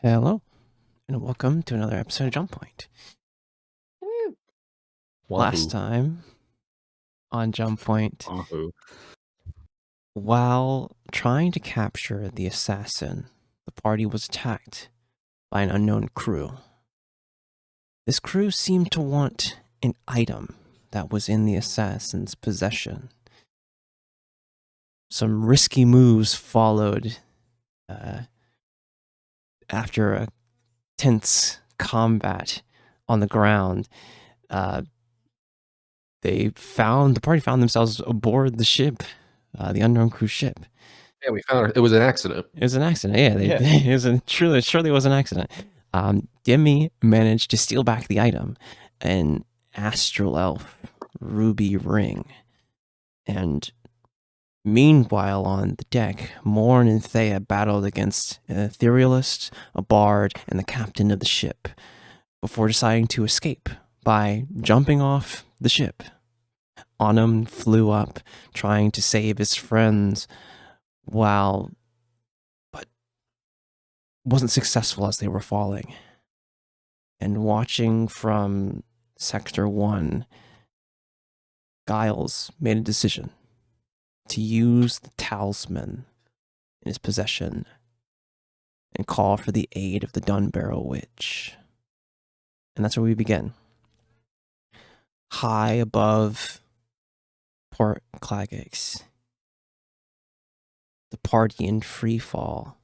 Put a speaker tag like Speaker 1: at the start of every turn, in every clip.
Speaker 1: Hello, and welcome to another episode of Jump Point. Last time on Jump Point, while trying to capture the assassin, the party was attacked by an unknown crew. This crew seemed to want an item that was in the assassin's possession. Some risky moves followed after a tense combat on the ground. The party found themselves aboard the ship, the unknown cruise ship.
Speaker 2: Yeah, we found it was an accident.
Speaker 1: It was an accident. Yeah, it surely was an accident. Demi managed to steal back the item, an astral elf ruby ring, and meanwhile on the deck, Morne and Thea battled against an etherealist, a bard, and the captain of the ship, before deciding to escape by jumping off the ship. Autumn flew up, trying to save his friends, but wasn't successful as they were falling. And watching from Sector 1, Giles made a decision to use the talisman in his possession and call for the aid of the Dunbarrow Witch. And that's where we begin. High above Port Clagax, the party in free fall,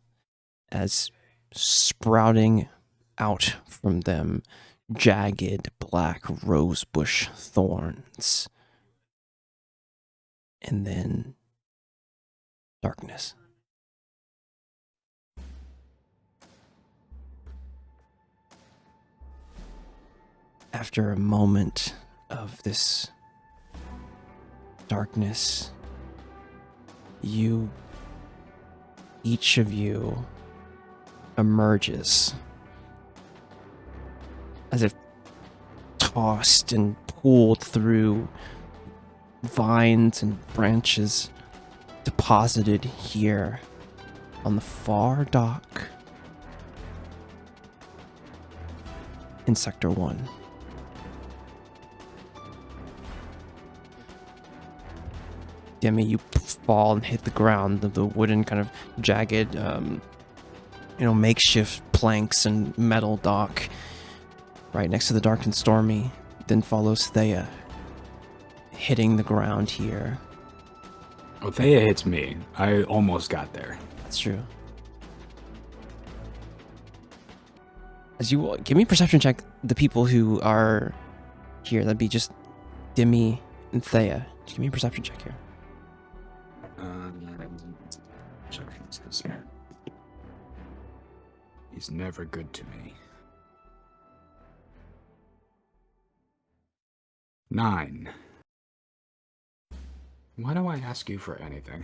Speaker 1: as sprouting out from them jagged black rosebush thorns. And then darkness. After a moment of this darkness, each of you emerges as if tossed and pulled through vines and branches deposited here on the far dock in Sector 1. Demi, you fall and hit the ground. The wooden kind of jagged, makeshift planks and metal dock right next to the dark and stormy. Then follows Thea, hitting the ground here.
Speaker 3: Well, Thea hits me. I almost got there.
Speaker 1: That's true. As you give me a perception check, the people who are here, that'd be just Demi and Thea. Just give me a perception check here.
Speaker 3: This man. He's never good to me. 9. Why do I ask you for anything?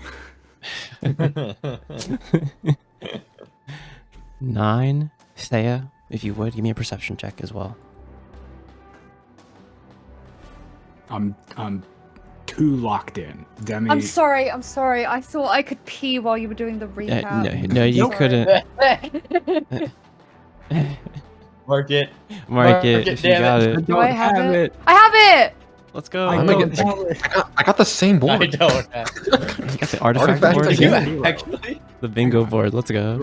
Speaker 1: 9. Thea, if you would, give me a perception check as well.
Speaker 3: I'm too locked in. Demi.
Speaker 4: I'm sorry. I thought I could pee while you were doing the recap.
Speaker 1: No, you couldn't.
Speaker 5: Mark it.
Speaker 1: If you got it.
Speaker 4: Do I have it? I have it!
Speaker 1: Let's go.
Speaker 2: I got the same board.
Speaker 5: I don't have
Speaker 1: You got the artifact board?
Speaker 5: you actually?
Speaker 1: The bingo board. Let's go.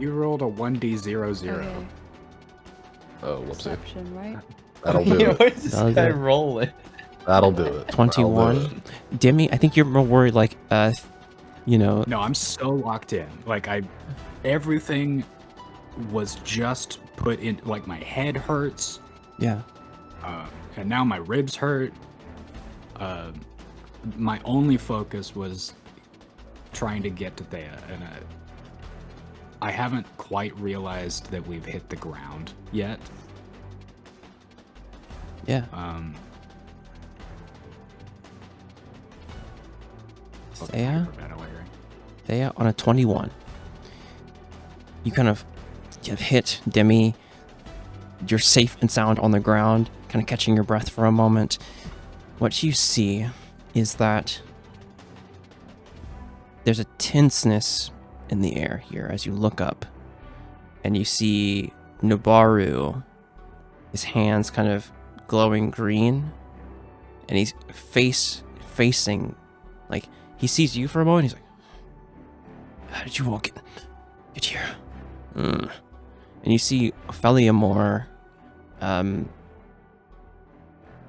Speaker 3: You rolled a 1d00.
Speaker 4: Okay.
Speaker 2: Oh, whoopsie.
Speaker 4: Perception, right?
Speaker 2: That'll do it.
Speaker 5: Where's this guy rolling?
Speaker 2: That'll do it.
Speaker 1: 21. Demi, I think you're more worried,
Speaker 3: No, I'm so locked in. Everything was just put in. My head hurts.
Speaker 1: Yeah.
Speaker 3: And now my ribs hurt. My only focus was trying to get to Thea, and I haven't quite realized that we've hit the ground yet.
Speaker 1: Yeah. Thea on a 21. You kind of hit Demi. You're safe and sound on the ground, kind of catching your breath for a moment. What you see is that there's a tenseness in the air here as you look up. and you see Nabaru, his hands kind of glowing green, and he's facing, like, he sees you for a moment. He's like, "How did you all get here?" And you see Ophelia more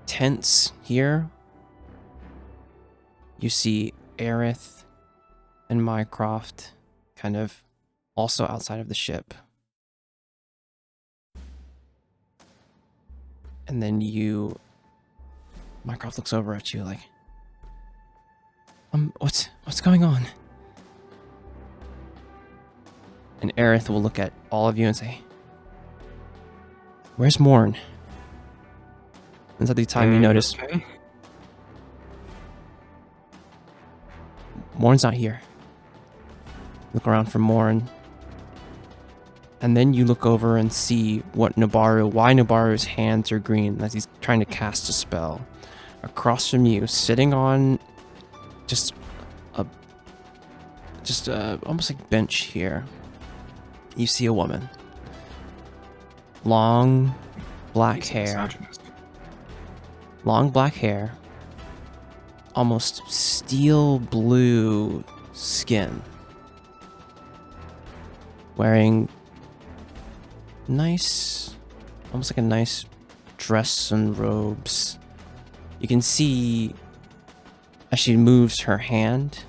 Speaker 1: tense here. You see Aerith and Mycroft kind of also outside of the ship. And then Mycroft looks over at you like, what's going on? And Aerith will look at all of you and say, "Where's Morne?" And at the time you notice,
Speaker 3: Okay.
Speaker 1: Morne's not here. Look around for Morne. And then you look over and see why Nabaru's hands are green as he's trying to cast a spell. Across from you, sitting on just a almost like bench here, you see a woman. Long black hair. Long black hair. Almost steel blue skin. Wearing almost like a nice dress and robes. You can see as she moves her hand,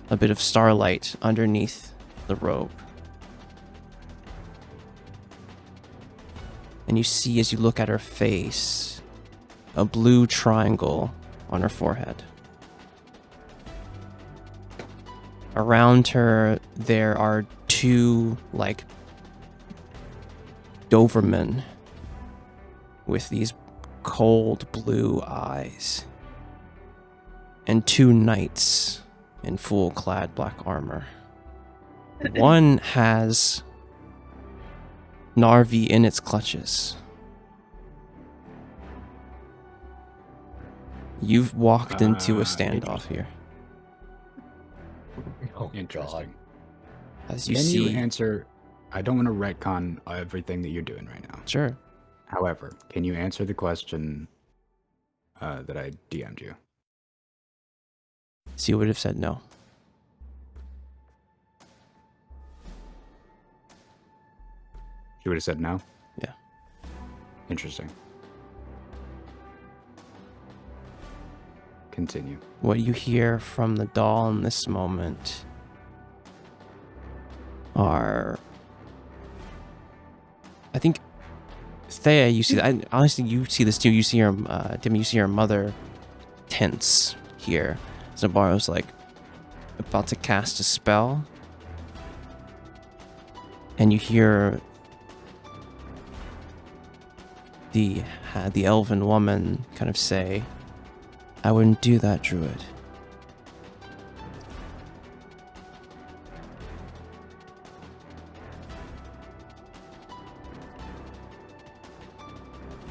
Speaker 1: a bit of starlight underneath the robe. And you see, as you look at her face, a blue triangle on her forehead. Around her, there are two, like, Doberman with these cold blue eyes, and two knights in full clad black armor. One has Narvi in its clutches. You've walked into a standoff here.
Speaker 2: Oh,
Speaker 3: Interesting.
Speaker 1: As you
Speaker 3: Can
Speaker 1: see,
Speaker 3: you answer? I don't want to retcon everything that you're doing right now.
Speaker 1: sure.
Speaker 3: However, can you answer the question that I DM'd you?
Speaker 1: So you would have said no.
Speaker 3: You would have said no?
Speaker 1: Yeah.
Speaker 3: Interesting. Continue.
Speaker 1: What you hear from the doll in this moment are, I think, Thea, you see, honestly, you see this too. You see her, Timmy, you see her mother tense here. Nabaru's like about to cast a spell, and you hear the elven woman kind of say, "I wouldn't do that, Druid."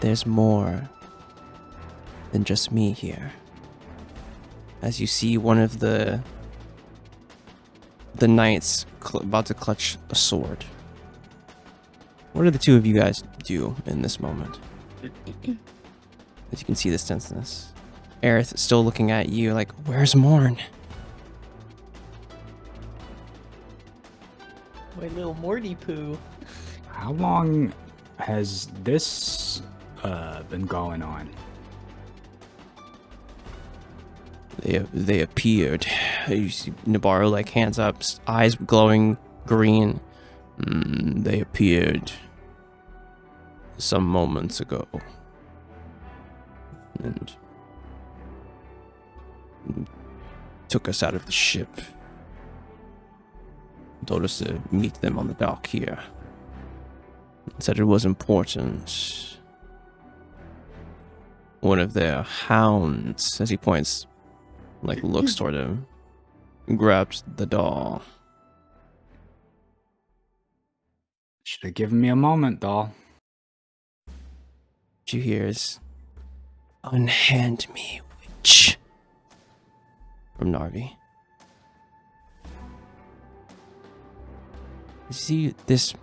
Speaker 1: There's more than just me here. As you see one of the knights about to clutch a sword. What do the two of you guys do in this moment? As you can see this tenseness. Aerith still looking at you like, "Where's Morne?"
Speaker 5: My little Morty poo.
Speaker 3: How long has this been going on?
Speaker 1: They appeared. You see Nabaru like hands up, eyes glowing green. They appeared some moments ago. And took us out of the ship. Told us to meet them on the dock here. Said it was important. One of their hounds, as he points, like looks toward him, grabs the doll.
Speaker 3: Should have given me a moment, doll.
Speaker 1: She hears, "Unhand me, witch," from Narvi. You see this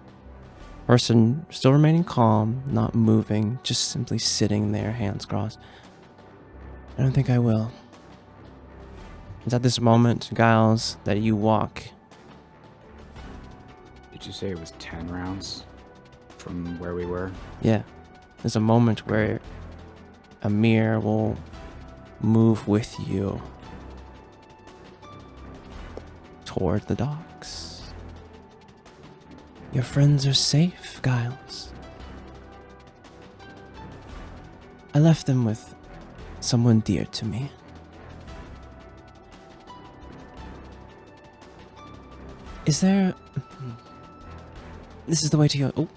Speaker 1: Person still remaining calm, not moving, just simply sitting there, hands crossed. I don't think I will. It's at this moment, Giles, that you walk.
Speaker 3: Did you say it was 10 rounds from where we were?
Speaker 1: Yeah. There's a moment where Amir will move with you toward the docks. Your friends are safe, Giles. I left them with someone dear to me. Is there... This is the way to go... Oh.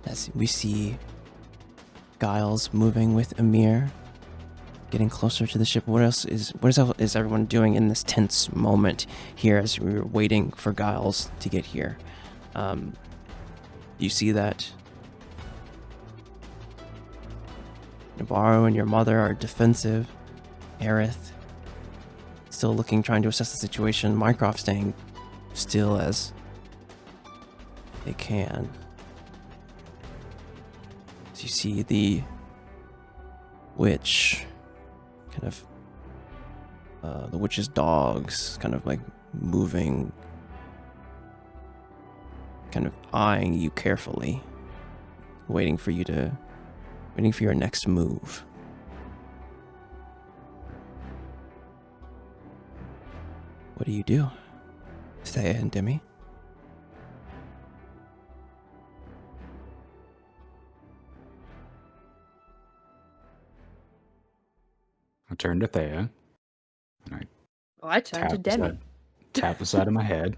Speaker 1: As we see Giles moving with Amir, getting closer to the ship. What is everyone doing in this tense moment here as we were waiting for Giles to get here? You see that Navarro and your mother are defensive. Aerith still looking, trying to assess the situation. Mycroft staying still as they can. As you see the witch, kind of the witch's dogs kind of like moving, kind of eyeing you carefully, waiting for your next move. What do you do, Thea and Demi?
Speaker 3: I turned to Thea, and
Speaker 4: I turned to Demi.
Speaker 3: Tap the side of my head.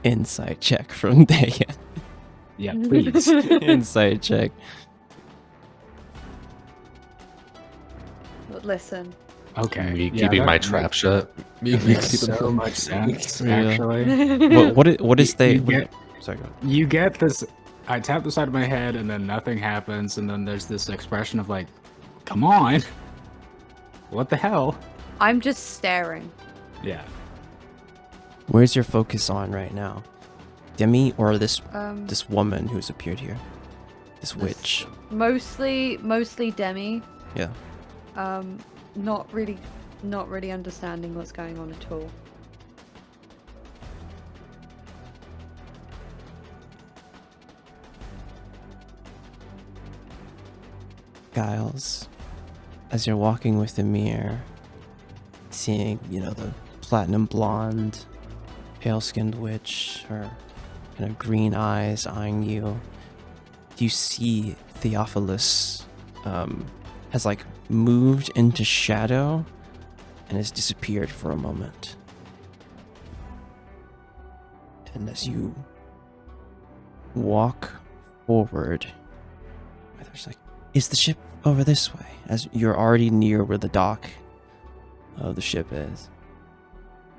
Speaker 1: Insight check from Thea.
Speaker 3: Yeah, please.
Speaker 1: Insight check.
Speaker 4: Listen.
Speaker 3: Okay.
Speaker 2: Me
Speaker 3: yeah,
Speaker 2: keeping
Speaker 3: that
Speaker 2: my
Speaker 3: makes-
Speaker 2: trap shut. Me
Speaker 3: It makes
Speaker 2: keeping
Speaker 3: so much sense,
Speaker 1: Yeah.
Speaker 3: actually.
Speaker 1: What is Thea?
Speaker 3: You get-
Speaker 1: Sorry, go ahead.
Speaker 3: You get this. I tap the side of my head, and then nothing happens, and then there's this expression of like, "Come on, what the hell?"
Speaker 4: I'm just staring.
Speaker 3: Yeah.
Speaker 1: Where's your focus on right now? Demi or this
Speaker 4: Um,
Speaker 1: this woman who's appeared here? This witch.
Speaker 4: mostly Demi.
Speaker 1: Yeah.
Speaker 4: Not really understanding what's going on at all.
Speaker 1: Giles, as you're walking with Amir, seeing, the platinum blonde, pale-skinned witch, her kind of green eyes eyeing you, you see Theophilus has like moved into shadow and has disappeared for a moment. And as you walk forward, there's like, is the ship over this way? As you're already near where the dock of the ship is.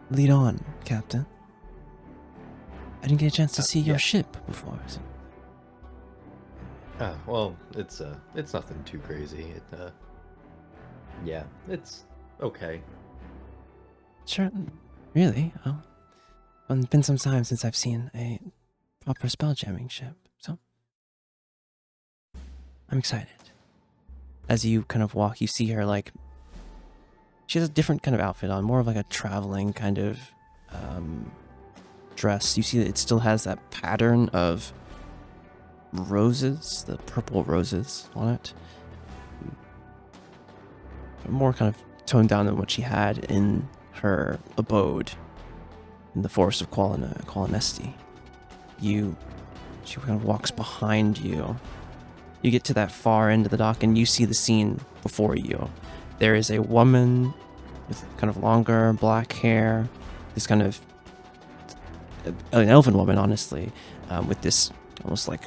Speaker 1: Lead on, Captain. I didn't get a chance to see your ship before. So.
Speaker 2: Well, it's nothing too crazy. Yeah, it's okay.
Speaker 1: Sure, really? Oh, it's been some time since I've seen a proper spell jamming ship, so I'm excited. As you kind of walk, you see her like, she has a different kind of outfit on, more of like a traveling kind of dress. You see that it still has that pattern of roses, the purple roses on it. More kind of toned down than what she had in her abode in the forest of Qualinesti. She kind of walks behind you. You get to that far end of the dock and you see the scene before you. There is a woman with kind of longer black hair, this kind of an elven woman, honestly, with this almost like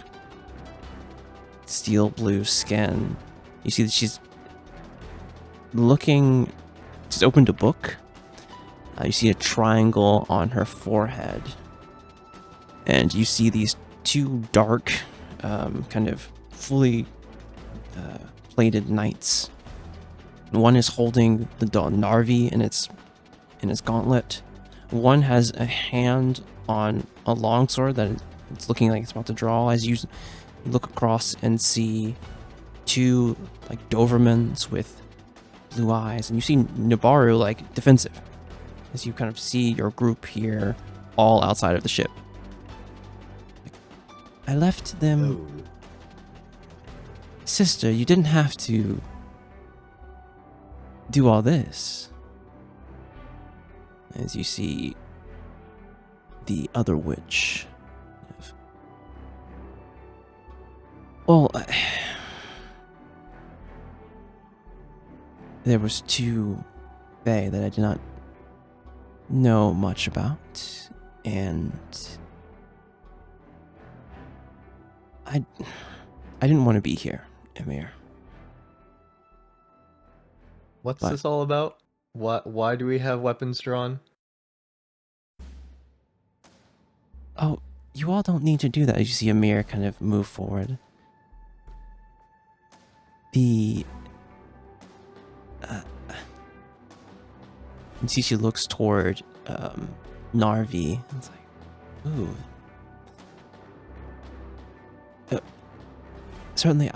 Speaker 1: steel blue skin. You see that she's opened a book. You see a triangle on her forehead, and you see these two dark, kind of fully plated knights. One is holding the Narvi in its gauntlet. One has a hand on a longsword that it's looking like it's about to draw. As you look across and see two like Dobermans with blue eyes, and you see Nabaru like defensive. As you kind of see your group here, all outside of the ship. I left them.
Speaker 2: Oh.
Speaker 1: Sister, you didn't have to do all this. As you see the other witch. Well, there was two Fae that I did not know much about, and I didn't want to be here, Emir.
Speaker 2: What's
Speaker 1: But-
Speaker 2: this all about? Why do we have weapons drawn?
Speaker 1: Oh, you all don't need to do that. As you see Emir kind of move forward. You see she looks toward Narvi. It's like, ooh. Certainly,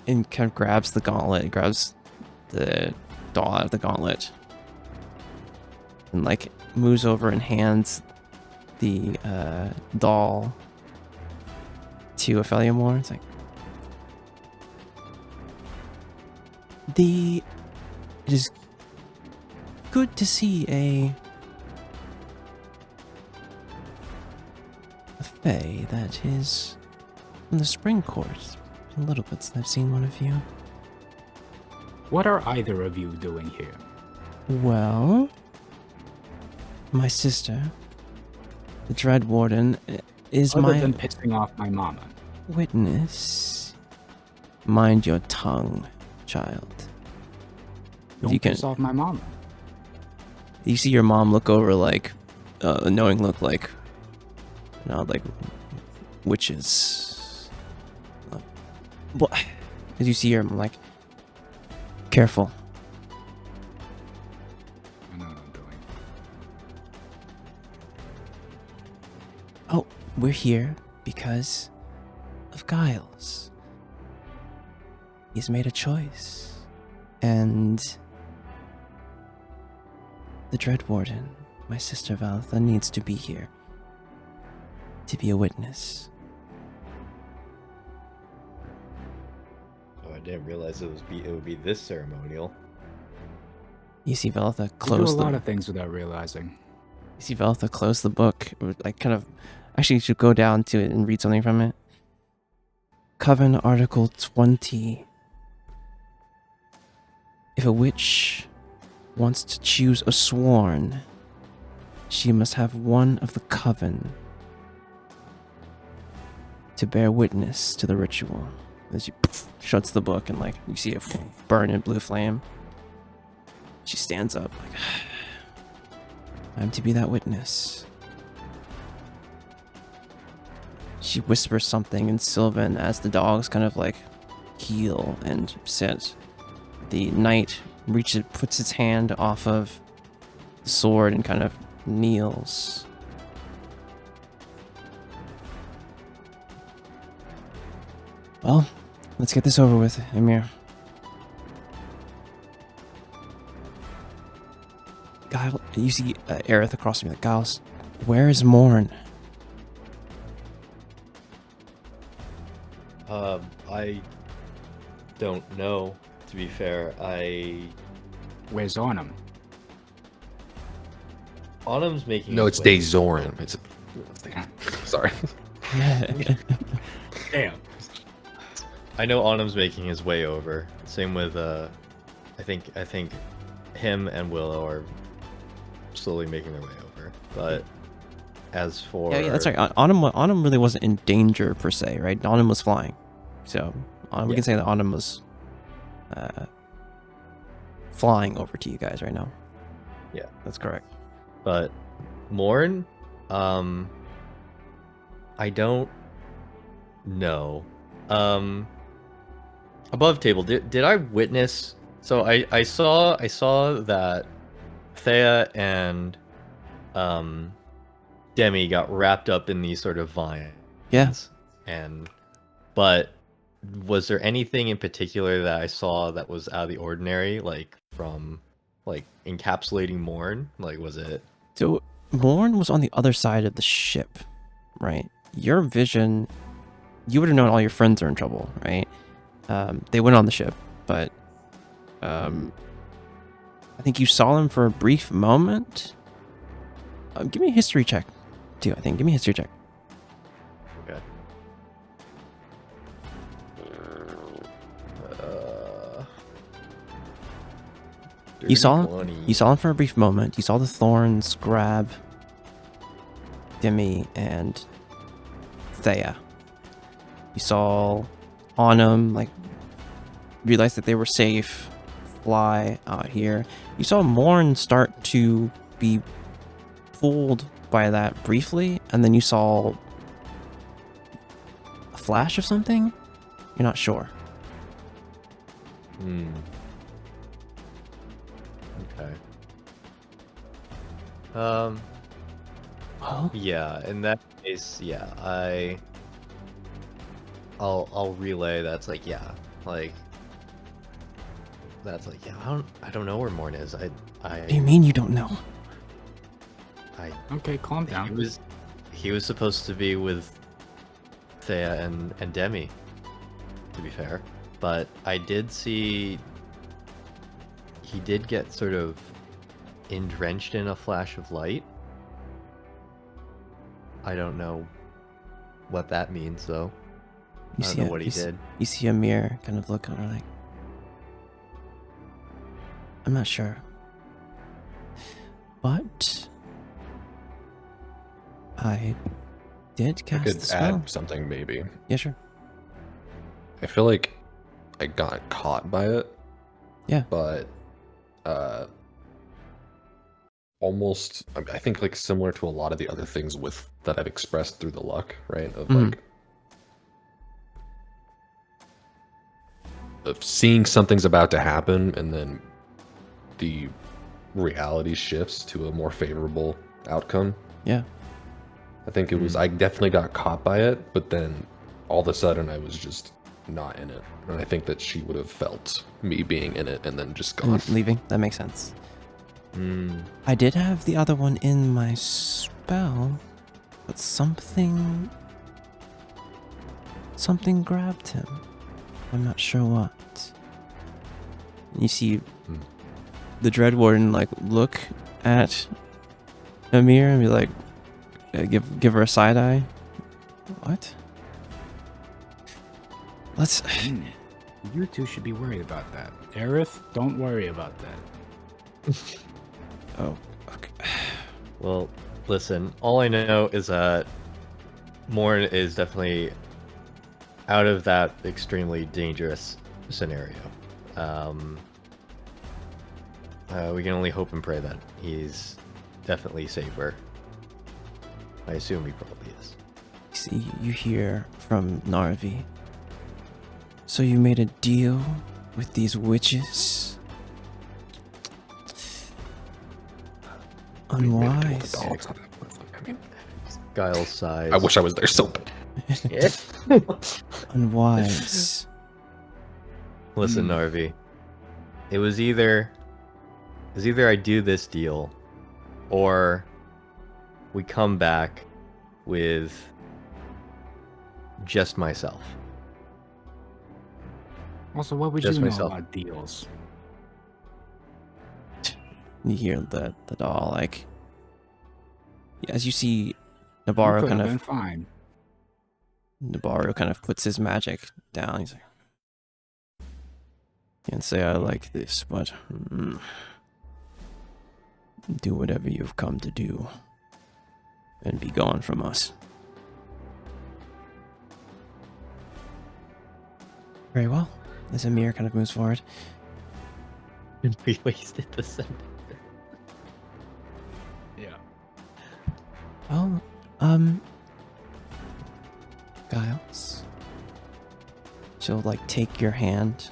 Speaker 1: and kind of grabs the gauntlet, grabs the doll out of the gauntlet, and like moves over and hands the doll to Ophelia Moore. It's like, it is good to see a Fae that is from the Spring Court. A little bit since I've seen one of you.
Speaker 3: What are either of you doing here?
Speaker 1: Well, my sister, the Dread Warden, is
Speaker 3: Other
Speaker 1: my
Speaker 3: than pissing off my mama.
Speaker 1: witness. Mind your tongue, child.
Speaker 3: Don't
Speaker 1: You can-
Speaker 3: piss off my mama.
Speaker 1: You see your mom look over like a knowing look, like, you know, like witches. What? As you see her, I'm like, careful.
Speaker 3: I know what I'm doing.
Speaker 1: Oh, we're here because of Giles. He's made a choice. And the Dread Warden, my sister Valitha, needs to be here to be a witness.
Speaker 2: Oh, I didn't realize it would be this ceremonial.
Speaker 1: You see Valitha
Speaker 3: You do a
Speaker 1: close
Speaker 3: lot
Speaker 1: the
Speaker 3: of things without realizing.
Speaker 1: You see Valitha close the book. Like kind of actually you should go down to it and read something from it. Coven Article 20. If a witch wants to choose a sworn, she must have one of the coven to bear witness to the ritual. As she shuts the book and like you see it burn in blue flame. She stands up like, I'm to be that witness. She whispers something in Sylvan as the dogs kind of like heel and sit. The knight puts its hand off of the sword and kind of kneels. Well, let's get this over with, Emir. Guile, you see Aerith across from me. Like, Giles, where is Morne?
Speaker 2: I don't know. To be fair,
Speaker 3: Where's Arnhem?
Speaker 2: Autumn's making.
Speaker 6: No,
Speaker 2: his
Speaker 6: it's
Speaker 2: way-
Speaker 6: Dazoran. It's sorry.
Speaker 3: Damn.
Speaker 2: I know Autumn's making his way over. Same with I think him and Willow are slowly making their way over. But as for
Speaker 1: Yeah, that's right. Autumn really wasn't in danger per se, right? Autumn was flying, so we
Speaker 2: Yeah.
Speaker 1: can say that Autumn was flying over to you guys right now.
Speaker 2: Yeah.
Speaker 1: That's correct.
Speaker 2: But Morne, I don't know. Above table, did I witness? So I saw that Thea and Demi got wrapped up in these sort of vines.
Speaker 1: Yeah.
Speaker 2: But was there anything in particular that I saw that was out of the ordinary, like from like encapsulating Morne? Like, was it?
Speaker 1: So Morne was on the other side of the ship, right? Your vision, you would have known all your friends are in trouble, right? They went on the ship, but I think you saw them for a brief moment. Give me a history check, too. I think. Give me a history check.
Speaker 2: Okay.
Speaker 1: You saw
Speaker 2: 20.
Speaker 1: You saw them for a brief moment. You saw the thorns grab Demi and Thea. You saw Autumn, like, realize that they were safe, fly out here. You saw Morne start to be fooled by that briefly, and then you saw a flash of something? You're not sure.
Speaker 2: Okay.
Speaker 1: Well,
Speaker 2: Yeah, in that case, yeah, I'll relay that's like, yeah, like that's like, yeah, I don't know where Morne is.
Speaker 1: what do you mean you don't know?
Speaker 3: Okay, calm down.
Speaker 2: He was supposed to be with Thea and Demi, to be fair. But I did see he did get sort of drenched in a flash of light. I don't know what that means though. I don't know what he did.
Speaker 1: You see a mirror kind of look at her like, I'm not sure. But I did
Speaker 6: I
Speaker 1: cast
Speaker 6: could
Speaker 1: the spell.
Speaker 6: add something maybe.
Speaker 1: Yeah, sure.
Speaker 6: I feel like I got caught by it.
Speaker 1: Yeah.
Speaker 6: But almost I think like similar to a lot of the other things with that I've expressed through the luck, right? Of like of seeing something's about to happen and then the reality shifts to a more favorable outcome.
Speaker 1: Yeah.
Speaker 6: I think it was I definitely got caught by it, but then all of a sudden I was just not in it. And I think that she would have felt me being in it and then just gone.
Speaker 1: Leaving. That makes sense. I did have the other one in my spell, but something grabbed him. I'm not sure what. You see the Dread Warden like look at Amir and be like, give her a side eye. What? Let's.
Speaker 3: You two should be worried about that. Aerith, don't worry about that.
Speaker 1: Oh, okay.
Speaker 2: Well, listen, all I know is that Morne is definitely out of that extremely dangerous scenario. We can only hope and pray that he's definitely safer. I assume he probably is.
Speaker 1: See, you hear from Narvi. So you made a deal with these witches? Unwise.
Speaker 2: Guile's size.
Speaker 6: I wish I was there so bad.
Speaker 1: Unwise.
Speaker 2: Listen, Narvi. It was either I do this deal, or we come back with just myself.
Speaker 3: Also, what would
Speaker 2: Just
Speaker 3: you know
Speaker 2: myself.
Speaker 3: about deals?
Speaker 1: You hear the doll like, as you see
Speaker 3: You
Speaker 1: Nabarro
Speaker 3: could
Speaker 1: kind
Speaker 3: have
Speaker 1: of
Speaker 3: been fine.
Speaker 1: Nabarro kind of puts his magic down. He's like, can't say I like this, but do whatever you've come to do and be gone from us. Very well. As Amir kind of moves forward.
Speaker 2: We wasted the sentence.
Speaker 3: Yeah.
Speaker 1: Well, Giles. She'll like take your hand.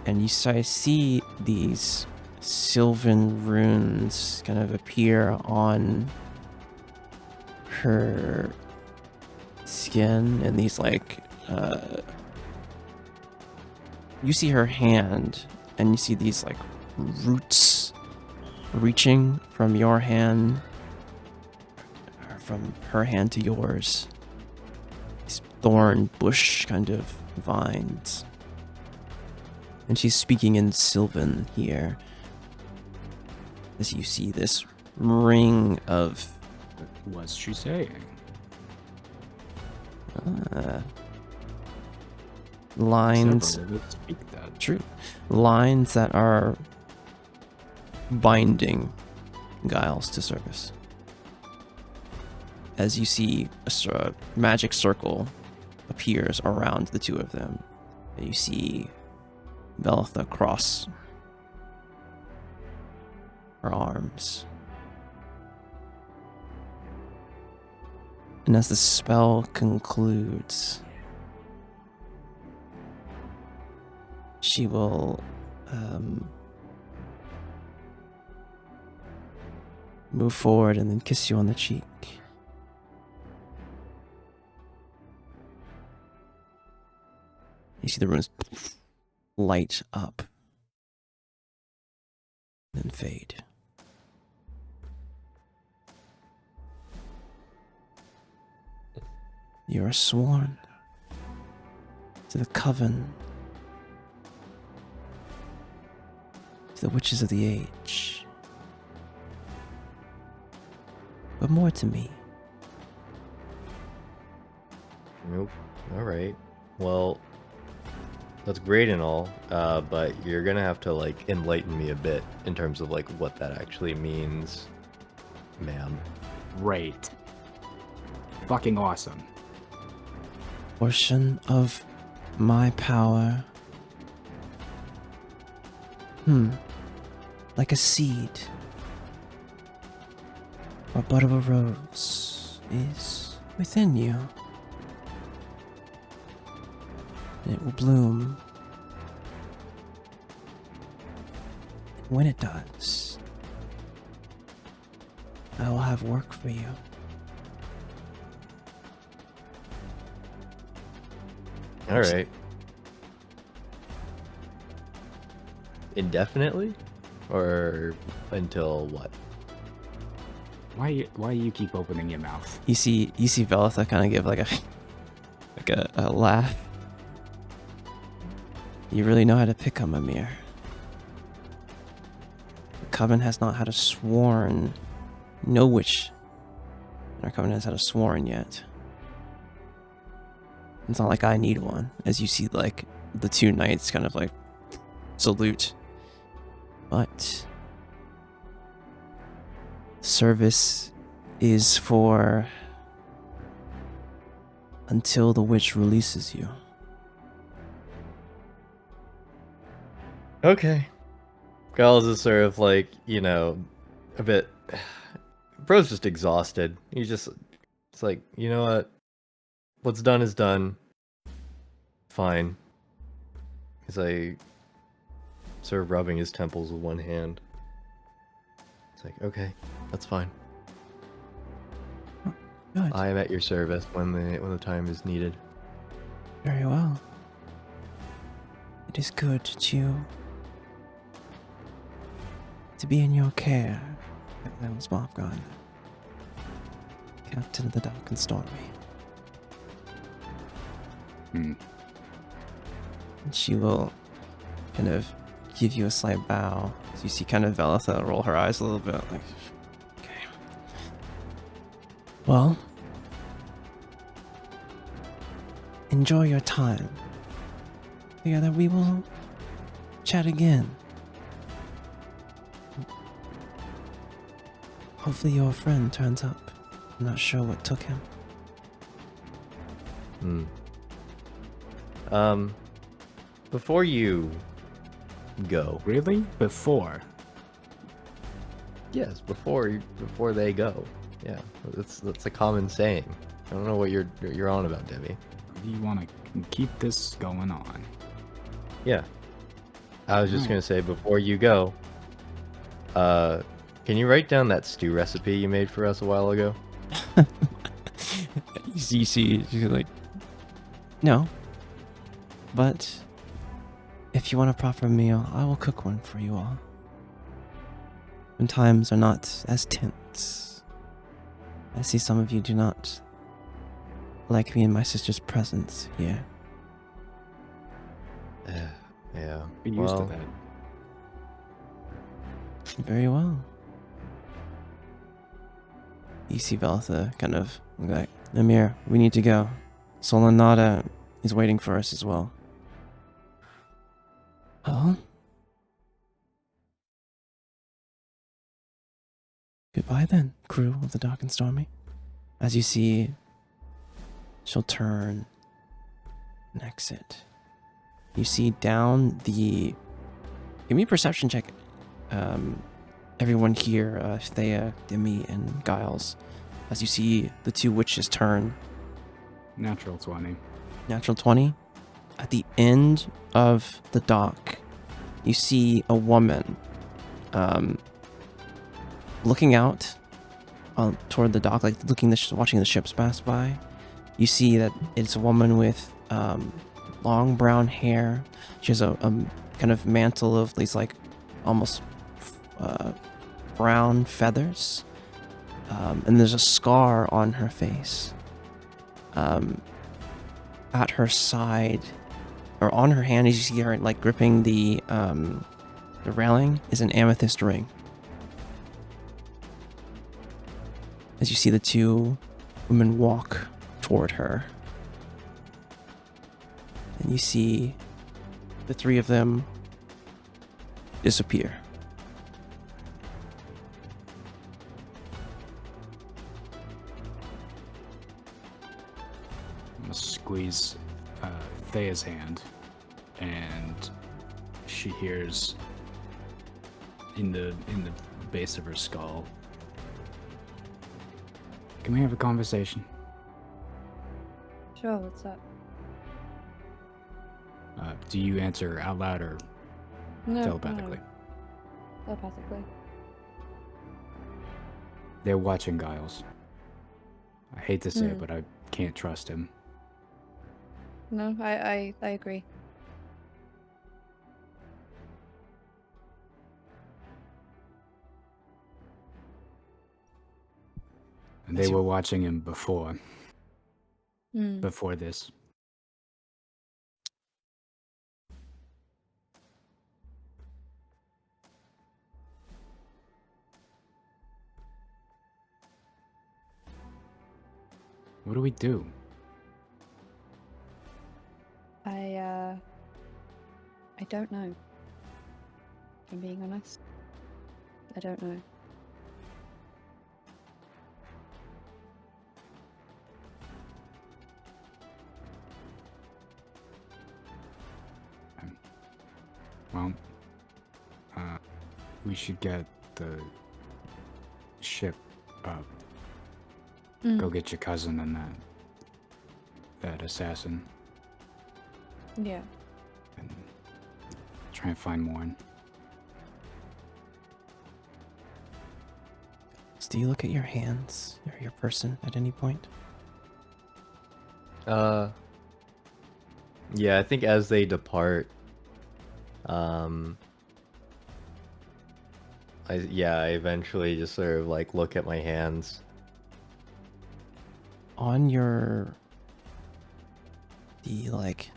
Speaker 1: And you see these sylvan runes kind of appear on her skin, and these like you see her hand, and you see these like roots reaching from your hand, or from her hand to yours. These thorn bush kind of vines. And she's speaking in Sylvan here, as you see this ring of
Speaker 3: What's she saying?
Speaker 1: lines.
Speaker 3: Several of us speak that.
Speaker 1: True. Lines that are binding Giles to service. As you see a magic circle appears around the two of them, and you see Velitha cross her arms. And as the spell concludes, she will move forward and then kiss you on the cheek. You see the runes light up and then fade. You are sworn to the coven, to the witches of the age, but more to me.
Speaker 2: Nope. All right. Well, that's great and all, but you're gonna have to like enlighten me a bit in terms of like what that actually means, ma'am.
Speaker 3: Great. Fucking awesome.
Speaker 1: Portion of my power. Like a seed or bud of a rose is within you. And it will bloom. And when it does, I will have work for you.
Speaker 2: All right. Indefinitely, or until what?
Speaker 3: Why you keep opening your mouth?
Speaker 1: You see Velitha kind of give like a laugh. You really know how to pick on Mimir. The Coven has not had a sworn. No witch in our Coven has had a sworn yet. It's not like I need one. As you see, like, the two knights kind of like salute. But service is for until the witch releases you.
Speaker 2: Okay. Giles is sort of like, you know, a bit. Bro's just exhausted. It's like, you know what? What's done is done. Fine. He's like, sort of rubbing his temples with one hand. It's like, okay, that's fine.
Speaker 1: Good.
Speaker 2: I am at your service when the time is needed.
Speaker 1: Very well. It is good to be in your care, Elves Mofgon, Captain of the Dark and Stormy. And she will kind of give you a slight bow. As you see kind of Velitha roll her eyes a little bit, like, okay. Well, enjoy your time. Together we will chat again. Hopefully your friend turns up. I'm not sure what took him.
Speaker 2: Before you go.
Speaker 3: Really? Before?
Speaker 2: Yes, before they go. Yeah, that's a common saying. I don't know what you're on about, Debbie.
Speaker 3: You want to keep this going on?
Speaker 2: Yeah. I was just gonna say, before you go, Can you write down that stew recipe you made for us a while ago?
Speaker 1: You see, she's like, no. But if you want a proper meal, I will cook one for you all. When times are not as tense, I see some of you do not like me and my sister's presence here.
Speaker 2: Yeah.
Speaker 3: Be used
Speaker 2: well,
Speaker 3: to that.
Speaker 1: Very well. You see Veltha kind of like, Amir, we need to go. Solanada is waiting for us as well. Oh? Goodbye then, crew of the Dark and Stormy. As you see, she'll turn and exit. You see down the... Give me a perception check. Everyone here, Thea, Demi, and Giles. As you see the two witches turn.
Speaker 3: Natural 20.
Speaker 1: Natural 20. At the end of the dock, you see a woman looking out toward the dock, like watching the ships pass by. You see that it's a woman with long brown hair. She has a kind of mantle of these like almost brown feathers, and there's a scar on her face. At her side, or on her hand, as you see her like gripping the railing, is an amethyst ring. As you see the two women walk toward her, and you see the three of them disappear.
Speaker 3: I'm gonna squeeze Thea's hand, and she hears in the base of her skull, "Can we have a conversation?"
Speaker 4: Sure, what's up?
Speaker 3: Do you answer out loud or
Speaker 4: No,
Speaker 3: telepathically?
Speaker 4: Telepathically.
Speaker 3: They're watching Giles. I hate to say it, but I can't trust him.
Speaker 4: No, I agree.
Speaker 3: And they were watching him before
Speaker 4: Hmm.
Speaker 3: this. What do we do?
Speaker 4: I don't know. If I'm being honest. I don't know.
Speaker 3: Well, we should get the ship up. Go get your cousin and that assassin,
Speaker 4: Yeah.
Speaker 3: and try and find Morne.
Speaker 1: Do you look at your hands or your person at any point?
Speaker 2: Yeah, I think as they depart, I eventually just sort of like look at my hands.
Speaker 1: On the like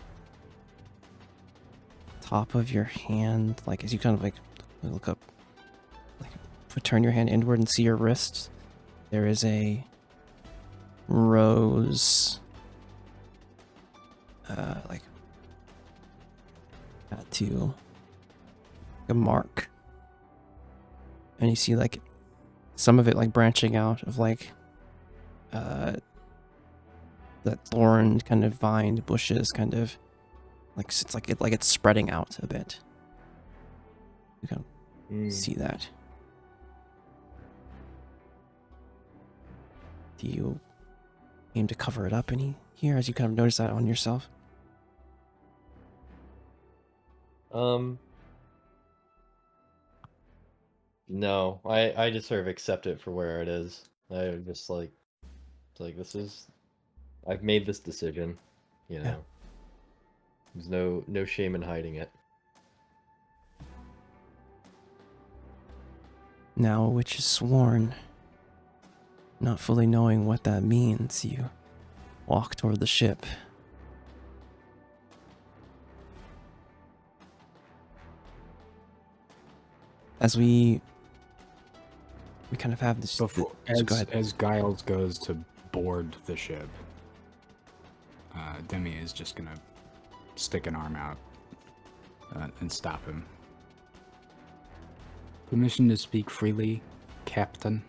Speaker 1: top of your hand, like as you kind of like look up, like turn your hand inward and see your wrist, there is a rose like tattoo, a mark, and you see like some of it like branching out of like that thorn kind of vine bushes, kind of like it's like it's spreading out a bit. You can see that. Do you aim to cover it up any here, as you kind of notice that on yourself?
Speaker 2: No, I just sort of accept it for where it is. I just like, it's like this is, I've made this decision, you know.
Speaker 1: Yeah.
Speaker 2: There's no shame in hiding it.
Speaker 1: Now, which is sworn, not fully knowing what that means, you walk toward the ship. As we kind of have this.
Speaker 3: Before,
Speaker 1: go ahead.
Speaker 3: as Giles goes to board the ship, Demi is just gonna stick an arm out and stop him. Permission to speak freely, Captain.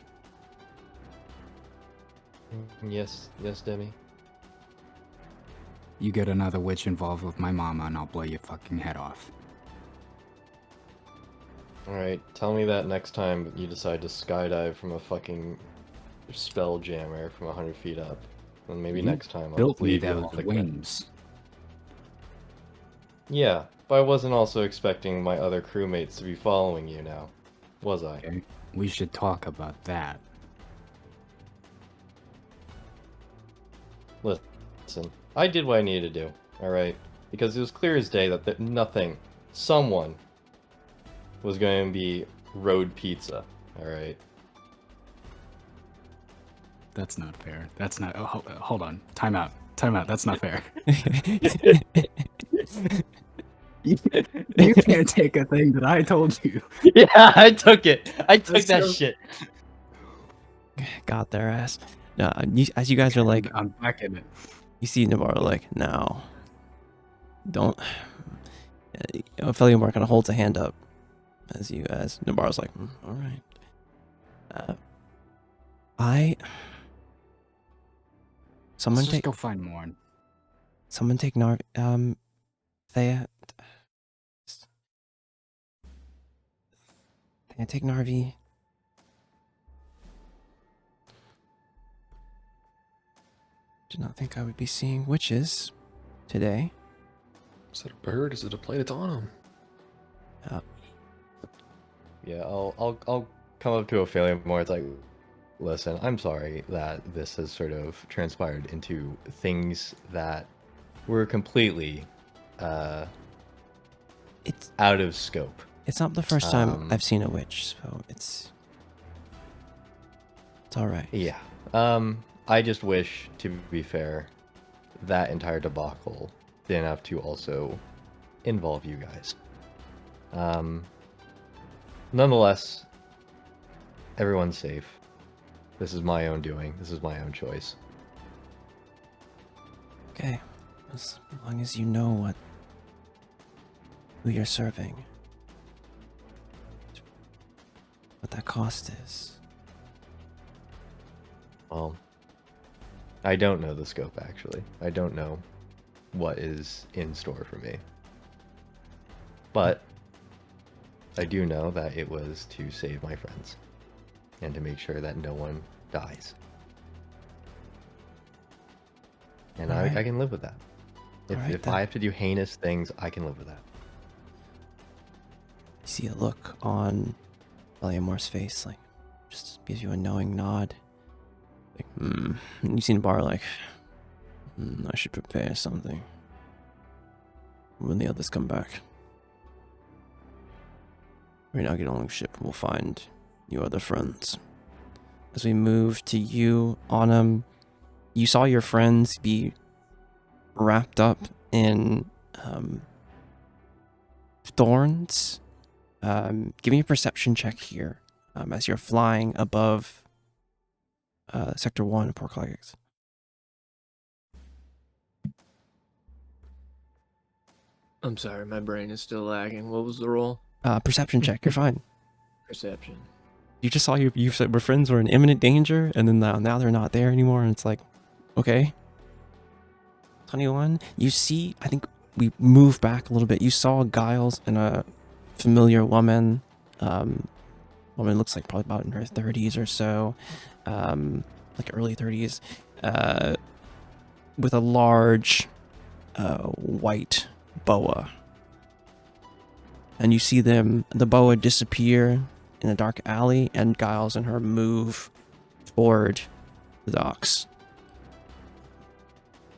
Speaker 2: Yes, Demi.
Speaker 3: You get another witch involved with my mama and I'll blow your fucking head off.
Speaker 2: Alright, tell me that next time you decide to skydive from a fucking spell jammer from 100 feet up. And maybe
Speaker 3: You
Speaker 2: next time I'll
Speaker 3: built me
Speaker 2: leave you
Speaker 3: those
Speaker 2: on the
Speaker 3: wings.
Speaker 2: Yeah, but I wasn't also expecting my other crewmates to be following you now, was I?
Speaker 3: Okay, we should talk about that.
Speaker 2: Listen, I did what I needed to do, alright? Because it was clear as day that someone was going to be road pizza, alright?
Speaker 3: That's not fair. That's not. Oh, hold on. Time out. That's not fair. You can't take a thing that I told you.
Speaker 2: Yeah, I took it. I took
Speaker 3: That's
Speaker 2: that
Speaker 3: so-
Speaker 2: shit.
Speaker 1: Got their ass. No, as you guys are like,
Speaker 3: I'm back in it.
Speaker 1: you see Navarro like, no, don't. Feliamore kind of holds a hand up as Navarro's like, all right. Someone
Speaker 3: Let's
Speaker 1: take
Speaker 3: just go find Morne.
Speaker 1: Thea. Thea, take Narvi. Did not think I would be seeing witches today.
Speaker 6: Is it a bird? Is it a plane? It's on him.
Speaker 2: Yeah, I'll come up to Ophelia more. It's like, listen, I'm sorry that this has sort of transpired into things that were completely
Speaker 1: It's
Speaker 2: out of scope.
Speaker 1: it's not the first time
Speaker 2: Um,
Speaker 1: I've seen a witch, so it's all right.
Speaker 2: Yeah. I just wish, to be fair, that entire debacle didn't have to also involve you guys. Nonetheless, everyone's safe. This is my own doing. This is my own choice.
Speaker 1: Okay, as long as you know who you're serving, what that cost is.
Speaker 2: Well, I don't know the scope, actually. I don't know what is in store for me. But I do know that it was to save my friends and to make sure that no one dies. And
Speaker 1: Alright.
Speaker 2: I can live with that.
Speaker 1: Alright,
Speaker 2: If
Speaker 1: then.
Speaker 2: I have to do heinous things, I can live with that.
Speaker 1: You see a look on Valiamore's face, like, just gives you a knowing nod. Like, And you see Navarro like, I should prepare something when the others come back. Right now, get on the ship and we'll find your other friends. As we move to you, Autumn, you saw your friends be wrapped up in thorns. Give me a perception check here as you're flying above Sector 1 of Port Claggis.
Speaker 7: I'm sorry, my brain is still lagging. What was the roll?
Speaker 1: Perception check, you're fine.
Speaker 7: Perception.
Speaker 1: You just saw you said your friends were in imminent danger, and then now they're not there anymore, and it's like, okay. 21, you see, I think we move back a little bit. You saw Giles and a familiar woman. Woman looks like probably about in her 30s or so, like early 30s, with a large white boa. And you see the boa disappear in a dark alley, and Giles and her move toward the docks.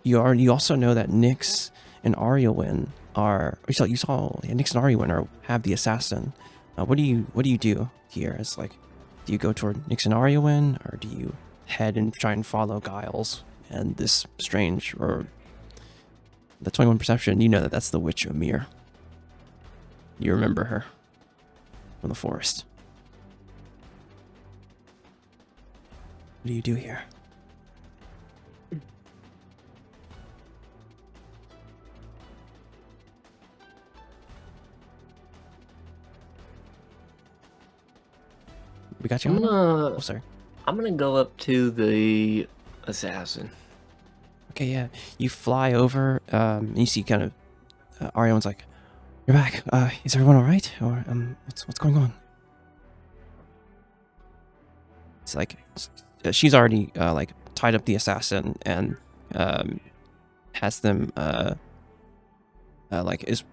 Speaker 1: You also know that Nyx and Ariowin are. You saw Nyx and Ariowin have the assassin. What do you do here? It's like, do you go toward Nyx and Ariowin, or do you head and try and follow Giles and this strange, or the 21 perception? You know that that's the witch Amir. You remember her from the forest. What do you do here? We got you. Oh, sorry.
Speaker 7: I'm gonna go up to the assassin.
Speaker 1: Okay, yeah. You fly over, and you see kind of Ariowin's like, "You're back. Is everyone all right? Or what's going on?" It's like she's already like tied up the assassin and has them like is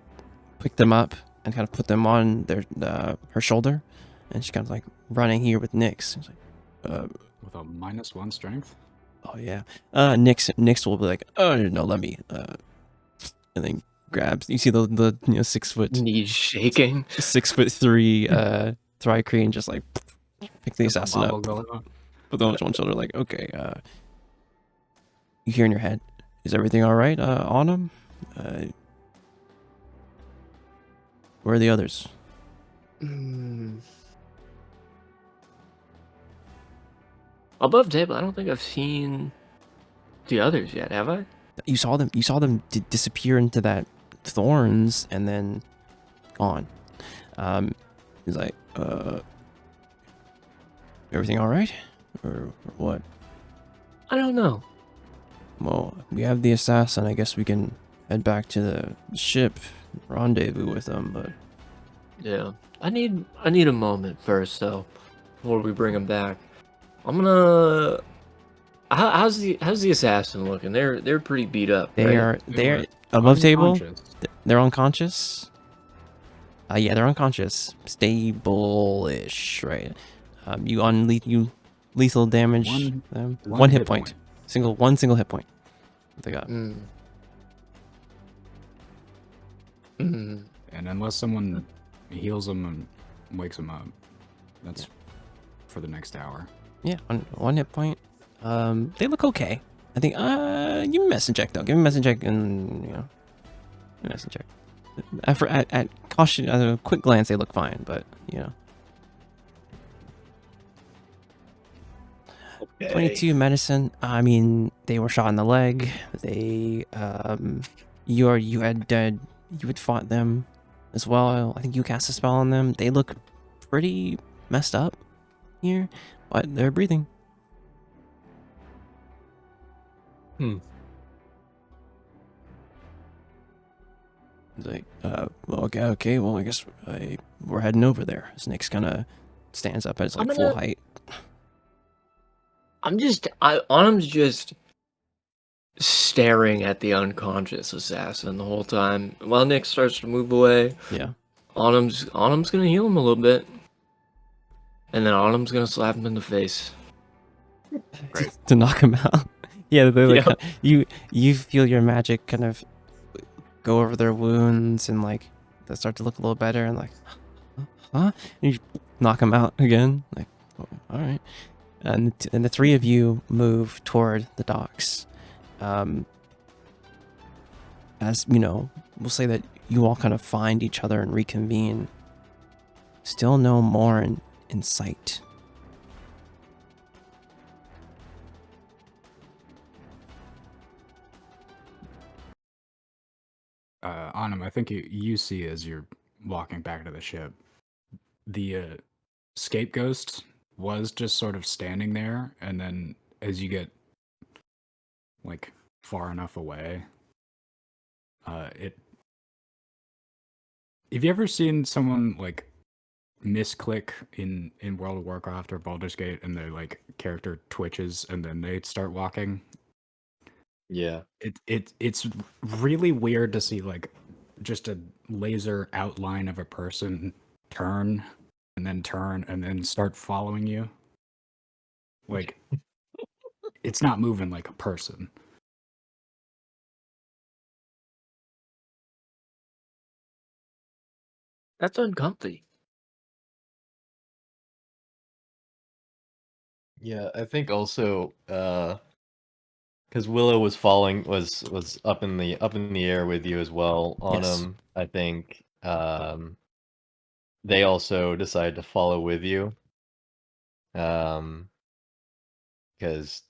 Speaker 1: pick them up and kind of put them on their her shoulder, and she's kind of like running here with Nyx. It's like,
Speaker 3: with a -1 strength.
Speaker 1: oh yeah. Nyx will be like, oh no, let me and then grabs. You see the 6 foot
Speaker 7: Knees shaking.
Speaker 1: 6'3" Thrycreen just like pick the assassin up.
Speaker 3: Going on.
Speaker 1: Put them on one shoulder, like, okay, you hear in your head, is everything all right on him? Where are the others?
Speaker 7: Above table, I don't think I've seen the others yet, have I?
Speaker 1: You saw them disappear into that thorns and then gone. He's like, everything all right? Or what?
Speaker 7: I don't know.
Speaker 1: Well, we have the assassin. I guess we can head back to the ship, rendezvous with them. But
Speaker 7: Yeah, I need a moment first, though, before we bring him back. I'm gonna. How's the assassin looking? They're pretty beat up.
Speaker 1: they're above table. They're unconscious. Yeah, they're unconscious. Stable-ish, right? You lethal damage them. One hit point. One single hit point. What they got.
Speaker 3: And unless someone heals them and wakes them up, that's for the next hour.
Speaker 1: Yeah, one hit point. They look okay. I think. Give me a medicine check though. Give me a medicine check, and medicine check. At caution, at a quick glance, they look fine, but
Speaker 2: Okay.
Speaker 1: 22 medicine. I mean, they were shot in the leg. They you had fought them as well. I think you cast a spell on them. They look pretty messed up here, but they're breathing. It's like, well, okay, well, I guess we're heading over there. Nyx kind of stands up at his like full height.
Speaker 7: Autumn's just staring at the unconscious assassin the whole time while Nyx starts to move away.
Speaker 1: Yeah.
Speaker 7: Autumn's gonna heal him a little bit, and then Autumn's gonna slap him in the face.
Speaker 3: Right.
Speaker 1: To knock him out. Yeah, they're like you feel your magic kind of go over their wounds and like they start to look a little better and like, huh? And you knock them out again. Like, oh, all right. And the three of you move toward the docks. As you know, we'll say that you all kind of find each other and reconvene. Still no Morne in sight.
Speaker 3: Anum, I think you see as you're walking back to the ship, the scape ghost was just sort of standing there, and then as you get like far enough away, have you ever seen someone like misclick in World of Warcraft or Baldur's Gate and their like character twitches and then they start walking?
Speaker 2: Yeah.
Speaker 3: It's really weird to see like just a laser outline of a person turn and then turn and then start following you. Like, it's not moving like a person.
Speaker 7: That's uncomfy.
Speaker 2: Yeah, I think also because Willow was falling was up in the air with you as well. On
Speaker 1: Yes.
Speaker 2: him, I think they also decided to follow with you. Because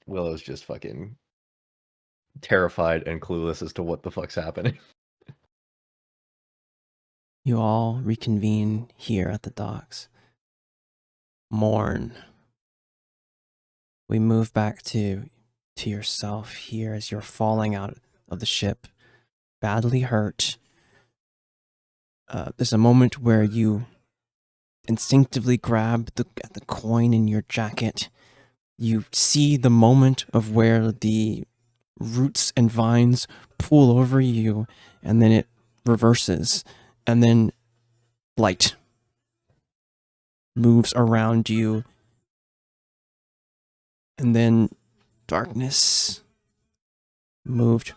Speaker 2: Willow's just fucking terrified and clueless as to what the fuck's happening.
Speaker 1: You all reconvene here at the docks. Morne. We move back to yourself here as you're falling out of the ship, badly hurt. There's a moment where you instinctively grab the coin in your jacket. You see the moment of where the roots and vines pull over you, and then it reverses, and then light moves around you, and then darkness moved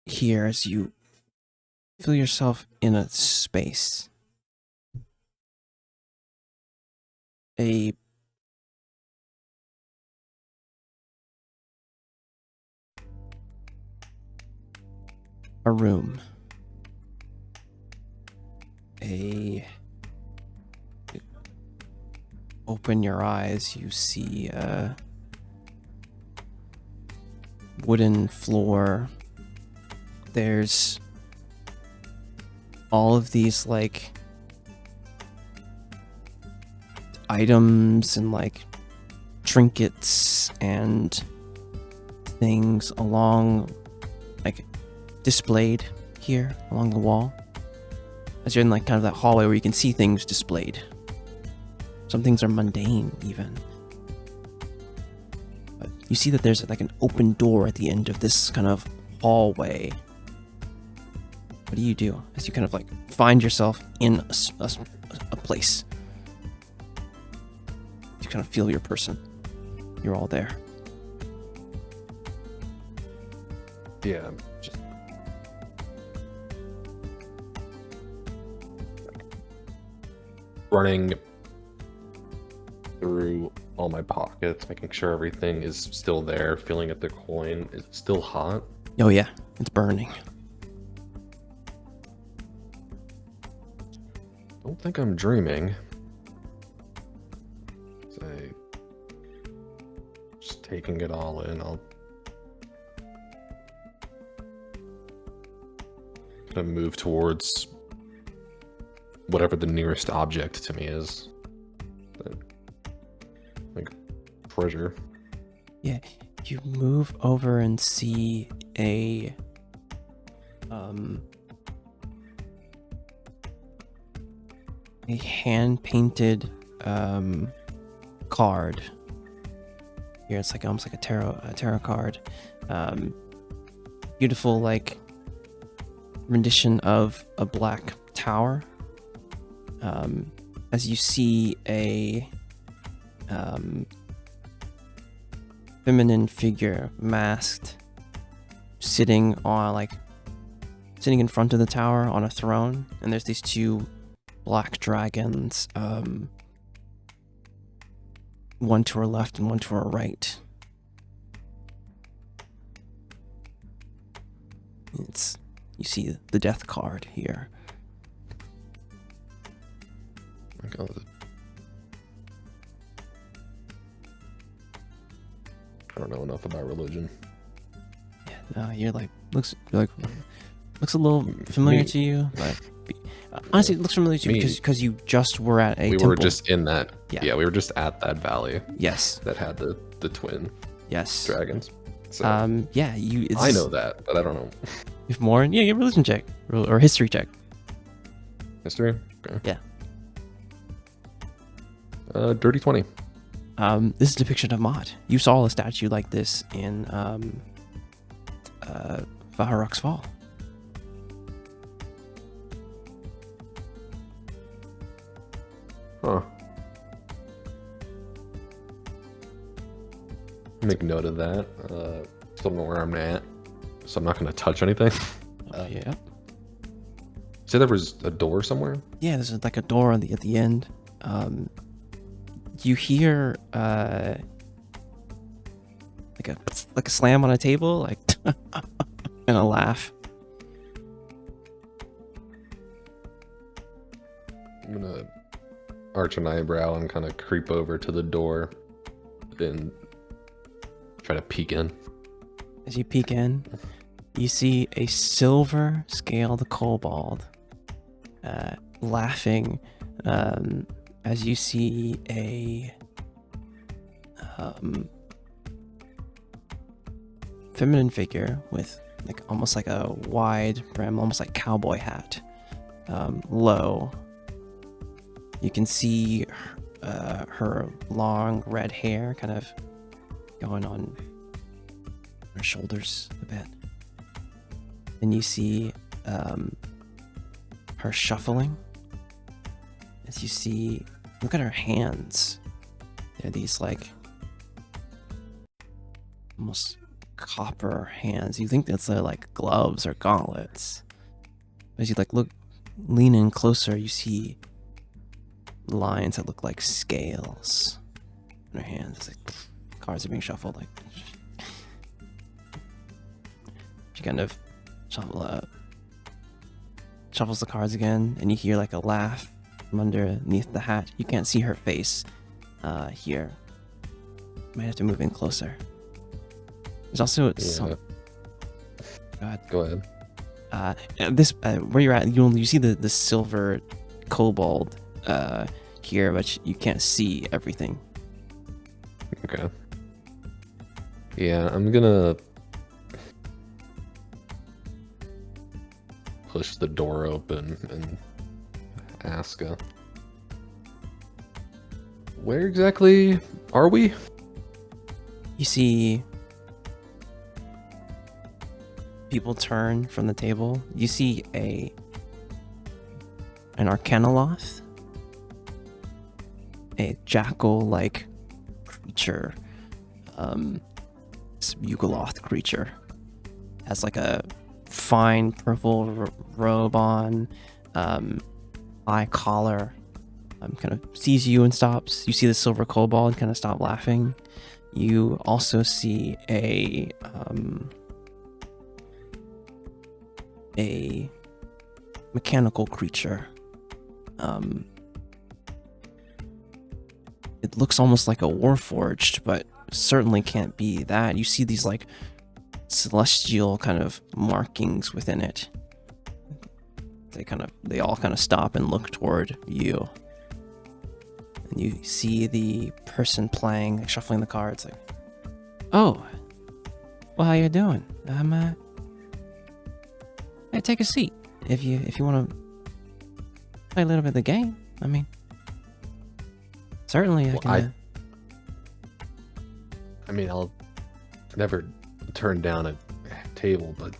Speaker 1: here as you feel yourself in a space. A room. Open your eyes, you see a wooden floor. There's all of these like items and like trinkets and things along, like displayed here along the wall. As you're in like kind of that hallway where you can see things displayed. Some things are mundane even. But you see that there's like an open door at the end of this kind of hallway. What do you do as you kind of like find yourself in a place? You kind of feel your person. You're all there.
Speaker 6: Yeah, just running through all my pockets, making sure everything is still there, feeling at the coin. Is it still hot?
Speaker 1: Oh yeah, it's burning.
Speaker 6: Don't think I'm dreaming. Just taking it all in. I'll kind of move towards whatever the nearest object to me is. Like treasure.
Speaker 1: Yeah, you move over and see a hand-painted card. Here it's like almost like a tarot card. Beautiful like rendition of a black tower. As you see a feminine figure masked sitting in front of the tower on a throne, and there's these two black dragons, one to her left and one to her right. You see the death card here.
Speaker 6: Oh my God. I don't know enough about religion.
Speaker 1: Yeah, no, you're like looks a little familiar to you, but honestly, it looks familiar to you because you just were at a temple.
Speaker 6: We were just in that.
Speaker 1: Yeah.
Speaker 6: We were just at that valley.
Speaker 1: Yes.
Speaker 6: That had the twin.
Speaker 1: Yes.
Speaker 6: Dragons. So
Speaker 1: yeah,
Speaker 6: I know that, but I don't know.
Speaker 1: If more, yeah, get a religion check or history check.
Speaker 6: History. Okay.
Speaker 1: Yeah.
Speaker 6: Dirty 20.
Speaker 1: This is a depiction of Mod. You saw a statue like this in Vaharuk's Fall.
Speaker 6: Huh. Make note of that. Still don't know where I'm at, so I'm not gonna touch anything.
Speaker 1: Yeah.
Speaker 6: Say there was a door somewhere?
Speaker 1: Yeah, there's like a door at the end. You hear like a slam on a table, like and a laugh.
Speaker 6: I'm gonna arch an eyebrow and kind of creep over to the door and try to peek in.
Speaker 1: As you peek in, you see a silver scaled kobold laughing as you see a feminine figure with like almost like a wide brim, almost like cowboy hat, low. You can see her long red hair kind of going on her shoulders a bit. And you see her shuffling. As you see, look at her hands. They're these like almost copper hands. You think that's like gloves or gauntlets. As you like lean in closer, you see lines that look like scales in her hands. It's like cards are being shuffled. Like she kind of shuffles the cards again, and you hear like a laugh from underneath the hat. You can't see her face here. Might have to move in closer. There's also some.
Speaker 6: Go ahead.
Speaker 1: This where you're at, you see the silver kobold here, but you can't see everything.
Speaker 6: Okay. Yeah, I'm gonna push the door open and ask where exactly are we?
Speaker 1: You see people turn from the table. You see an Arcanoloth, a jackal-like creature, Bugaloth creature, has like a fine purple robe on, eye collar, kind of sees you and stops. You see the silver kobold and kind of stop laughing. You also see a mechanical creature. It looks almost like a warforged, but certainly can't be that. You see these like celestial kind of markings within it. They all kind of stop and look toward you. And you see the person playing, like shuffling the cards, like, oh, well, how you doing? Hey, take a seat if you want to play a little bit of the game. I mean, certainly I can.
Speaker 6: I mean, I'll never turn down a table, but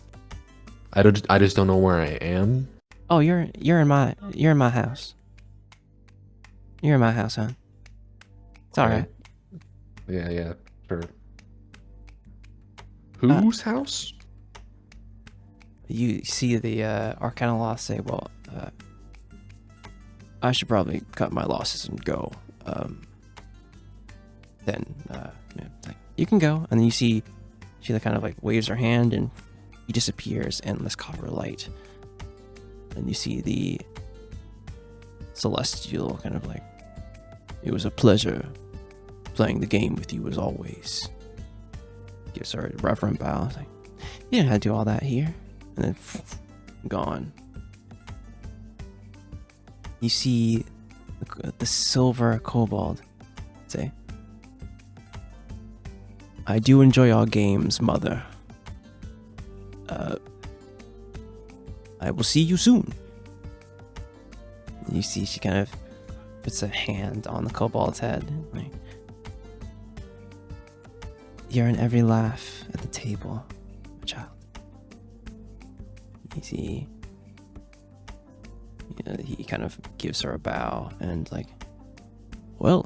Speaker 6: I just don't know where I am.
Speaker 1: Oh, you're in my house. You're in my house, huh? It's all right.
Speaker 6: Yeah, sure. Whose house?
Speaker 1: You see the Arcanoloth say, well, I should probably cut my losses and go. Then like, you can go. And then you see she kind of like waves her hand and he disappears in this copper light. And you see the celestial kind of like, it was a pleasure playing the game with you as always. Gives her a reverent bow. Like, you didn't have to do all that here. And then gone. You see the silver kobold say, I do enjoy our games, mother. I will see you soon. And you see she kind of puts a hand on the kobold's head. Like, you're in every laugh at the table, child. You see, he kind of gives her a bow and like, Well,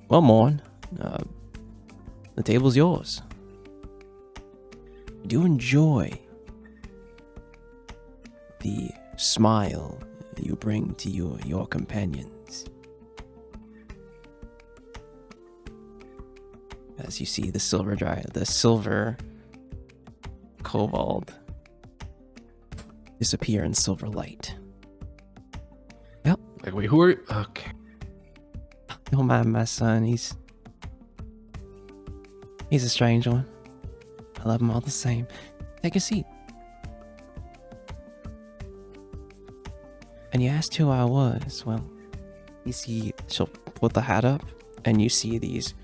Speaker 1: Morne, the table's yours. Do enjoy the smile you bring to your companions. As you see the silver kobold disappear in silver light.
Speaker 6: Like, wait, who are you? Okay.
Speaker 1: Don't mind my son, he's a strange one. I love him all the same. Take a seat. And you asked who I was. Well, you see, she'll put the hat up, and you see these.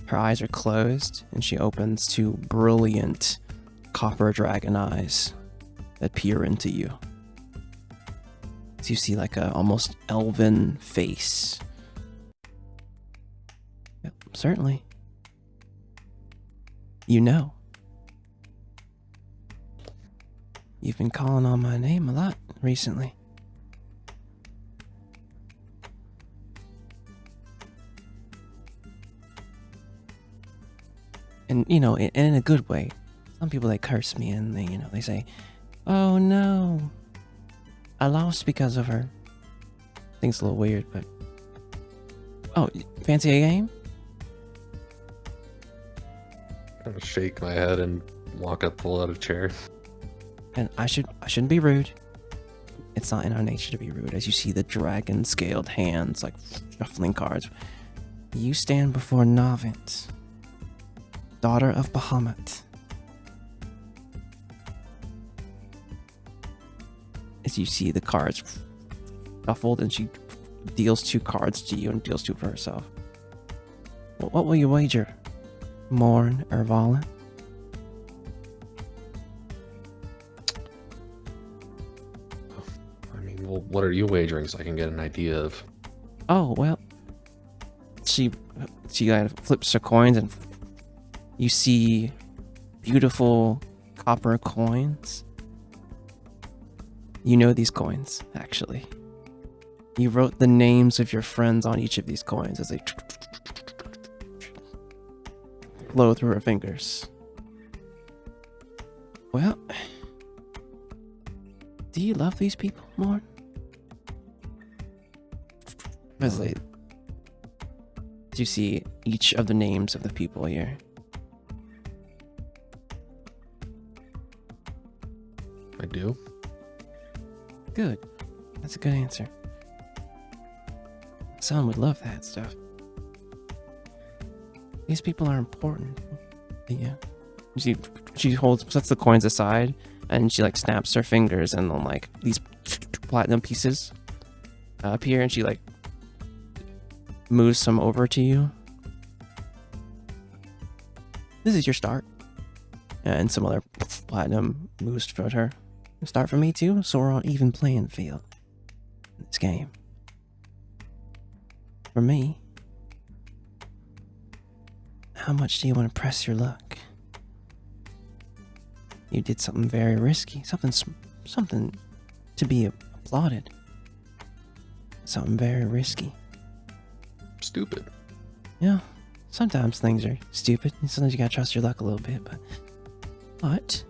Speaker 1: Her eyes are closed, and she opens two brilliant copper dragon eyes that peer into you. So you see like a almost elven face. Yep, certainly. You know. You've been calling on my name a lot recently. And, you know, in a good way. Some people, they curse me and they say, oh no, I lost because of her. I think it's a little weird, but... Oh, fancy a game?
Speaker 6: Kind of shake my head and walk up, pull out a chair.
Speaker 1: And I shouldn't be rude. It's not in our nature to be rude. As you see the dragon-scaled hands, like, shuffling cards. You stand before Navint, daughter of Bahamut. As you see the cards shuffled, and she deals 2 cards to you and deals 2 for herself. What will you wager? Morne or Valen?
Speaker 6: I mean, well, what are you wagering so I can get an idea of?
Speaker 1: Oh, well, she kind of flips her coins, and you see beautiful copper coins. You know these coins, actually. You wrote the names of your friends on each of these coins as they flow through her fingers. Well, do you love these people more? As they, do you see each of the names of the people here?
Speaker 6: I do.
Speaker 1: Good. That's a good answer. Son would love that stuff. These people are important. Yeah. She sets the coins aside, and she like snaps her fingers, and then like these platinum pieces appear, and she like moves some over to you. This is your start. And some other platinum moves toward her. Start for me too, so we're on even playing field in this game. For me, how much do you want to press your luck? You did something very risky, something to be applauded. Something very risky.
Speaker 6: Stupid.
Speaker 1: Yeah, sometimes things are stupid, and sometimes you gotta trust your luck a little bit, but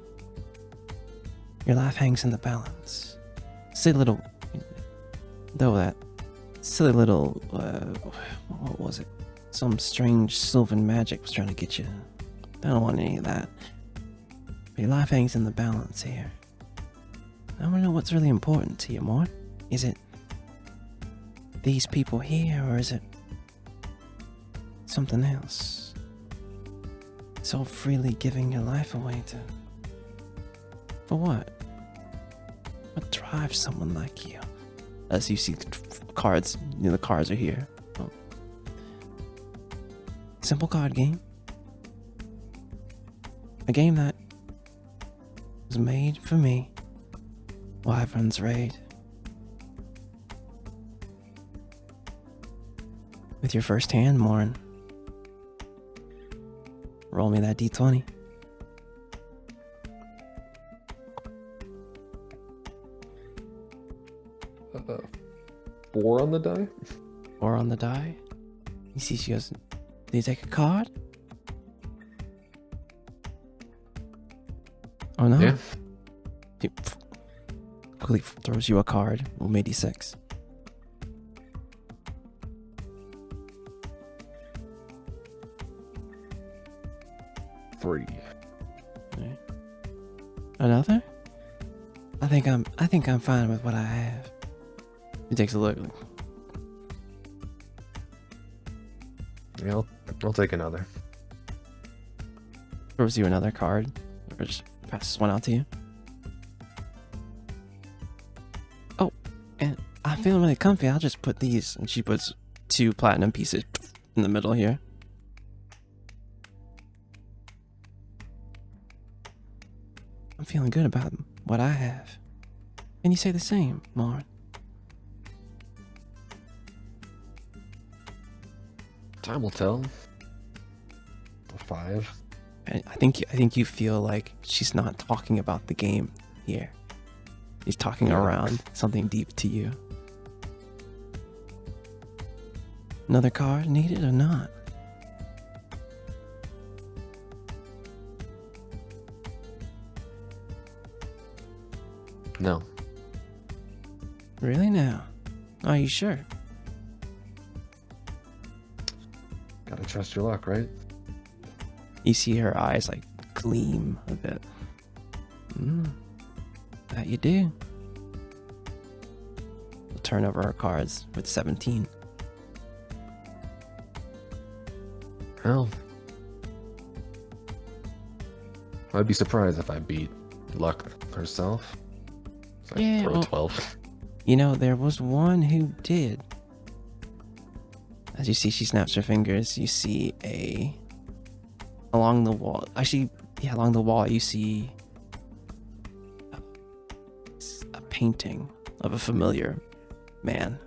Speaker 1: your life hangs in the balance. Silly little, though that silly little, what was it? Some strange sylvan magic was trying to get you. I don't want any of that. But your life hangs in the balance here. I want to know what's really important to you, Morne. Is it these people here, or is it something else? So freely giving your life away to... For what? What drives someone like you? As you see the cards, the cards are here. Oh. Simple card game. A game that was made for me. Wyvern's Raid. With your first hand, Morne. Roll me that d20.
Speaker 6: 4 on the die?
Speaker 1: 4 on the die. You see, she goes, "Do you take a card?" Oh no.
Speaker 6: Yeah.
Speaker 1: She quickly throws you a card. Roll me d6.
Speaker 6: Three.
Speaker 1: Right. Another? I think I'm fine with what I have. He takes a look.
Speaker 6: Yeah, I'll take another.
Speaker 1: Throws you another card. Or just passes one out to you. Oh, and I'm feeling really comfy. I'll just put these. And she puts 2 platinum pieces in the middle here. I'm feeling good about what I have. Can you say the same, Morne?
Speaker 6: Time will tell. 5.
Speaker 1: I think you feel like she's not talking about the game here. She's talking around something deep to you. Another card needed or not?
Speaker 6: No.
Speaker 1: Really now? Are you sure?
Speaker 6: Gotta trust your luck, right?
Speaker 1: You see her eyes like gleam a bit. That you do. We'll turn over her cards with 17.
Speaker 6: Well, I'd be surprised if I beat luck herself. So
Speaker 1: Yeah,
Speaker 6: I throw
Speaker 1: well-
Speaker 6: 12.
Speaker 1: You know, there was one who did. As you see, she snaps her fingers. You see along the wall. Actually, yeah, along the wall, you see a painting of a familiar man.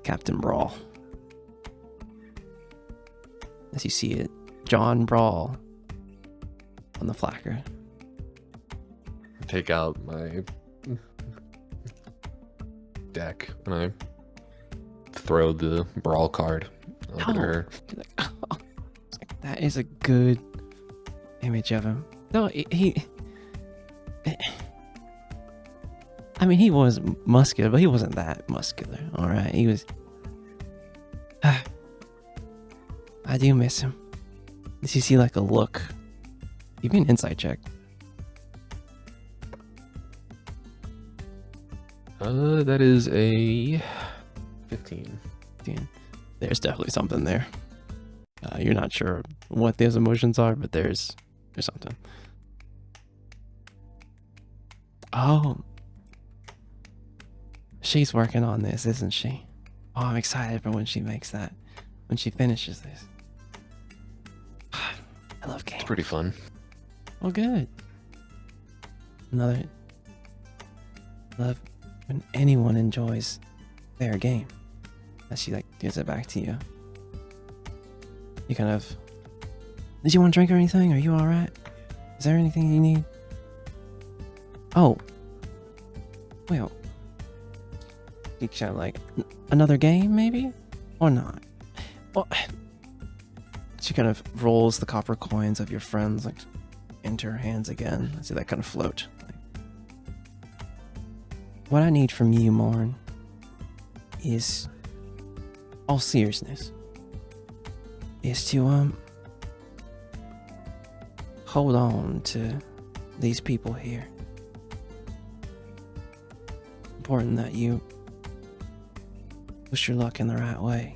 Speaker 1: Captain Brawl. As you see it, John Brawl on the placard.
Speaker 6: Take out my deck and I throw the brawl card over to her.
Speaker 1: That is a good image of him. No, I mean, he was muscular, but he wasn't that muscular. All right, he was. I do miss him. Does you see like a look? Give me an insight check.
Speaker 6: That is a 15.
Speaker 1: There's definitely something there. You're not sure what those emotions are, but there's something. Oh, she's working on this, isn't she? Oh, I'm excited for when she makes that. When she finishes this. I love games.
Speaker 6: It's pretty fun.
Speaker 1: Oh, good. Love when anyone enjoys their game. As she like gives it back to you. You kind of. Did you want to drink or anything? Are you all right? Is there anything you need? Oh. Well. You kind of like another game, maybe, or not. Well, she kind of rolls the copper coins of your friends like into her hands again. I see that kind of float. What I need from you, Morne, is, all seriousness, is to hold on to these people here. Important that you push your luck in the right way.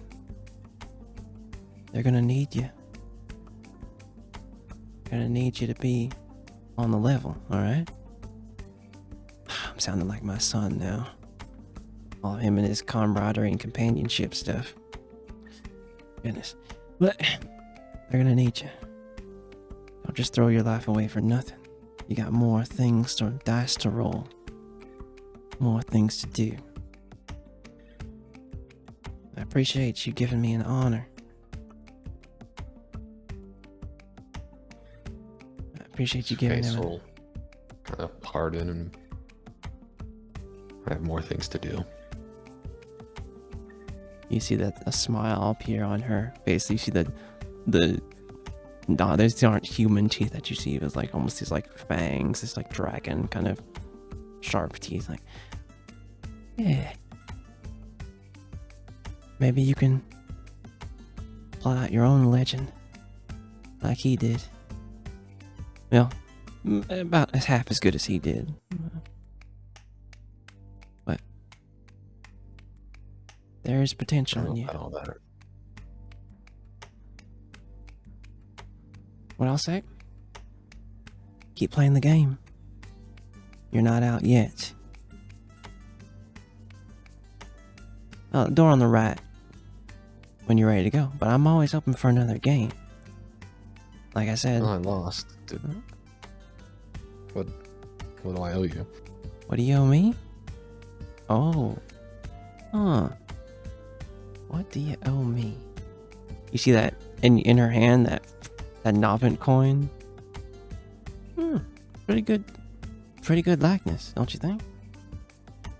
Speaker 1: They're gonna need you. They're gonna need you to be on the level, alright? I'm sounding like my son now. All him and his camaraderie and companionship stuff. Goodness. But they're gonna need you. Don't just throw your life away for nothing. You got more things to dice to roll. More things to do. I appreciate you giving me an honor. I appreciate you giving
Speaker 6: Face
Speaker 1: them
Speaker 6: will kind of harden and I have more things to do.
Speaker 1: You see that a smile appear on her face. You see no, these aren't human teeth that you see. It was like almost these like fangs, this like dragon kind of sharp teeth. Like, yeah, maybe you can plot out your own legend like he did. Well, about as half as good as he did. But there is potential in you.
Speaker 6: I don't know that.
Speaker 1: What I'll say? Keep playing the game. You're not out yet. Door on the right when you're ready to go. But I'm always open for another game. Like I said.
Speaker 6: Well, I lost. What do I owe you?
Speaker 1: What do you owe me? Oh. Huh. What do you owe me? You see that in her hand, that Novant coin? Pretty good likeness, don't you think?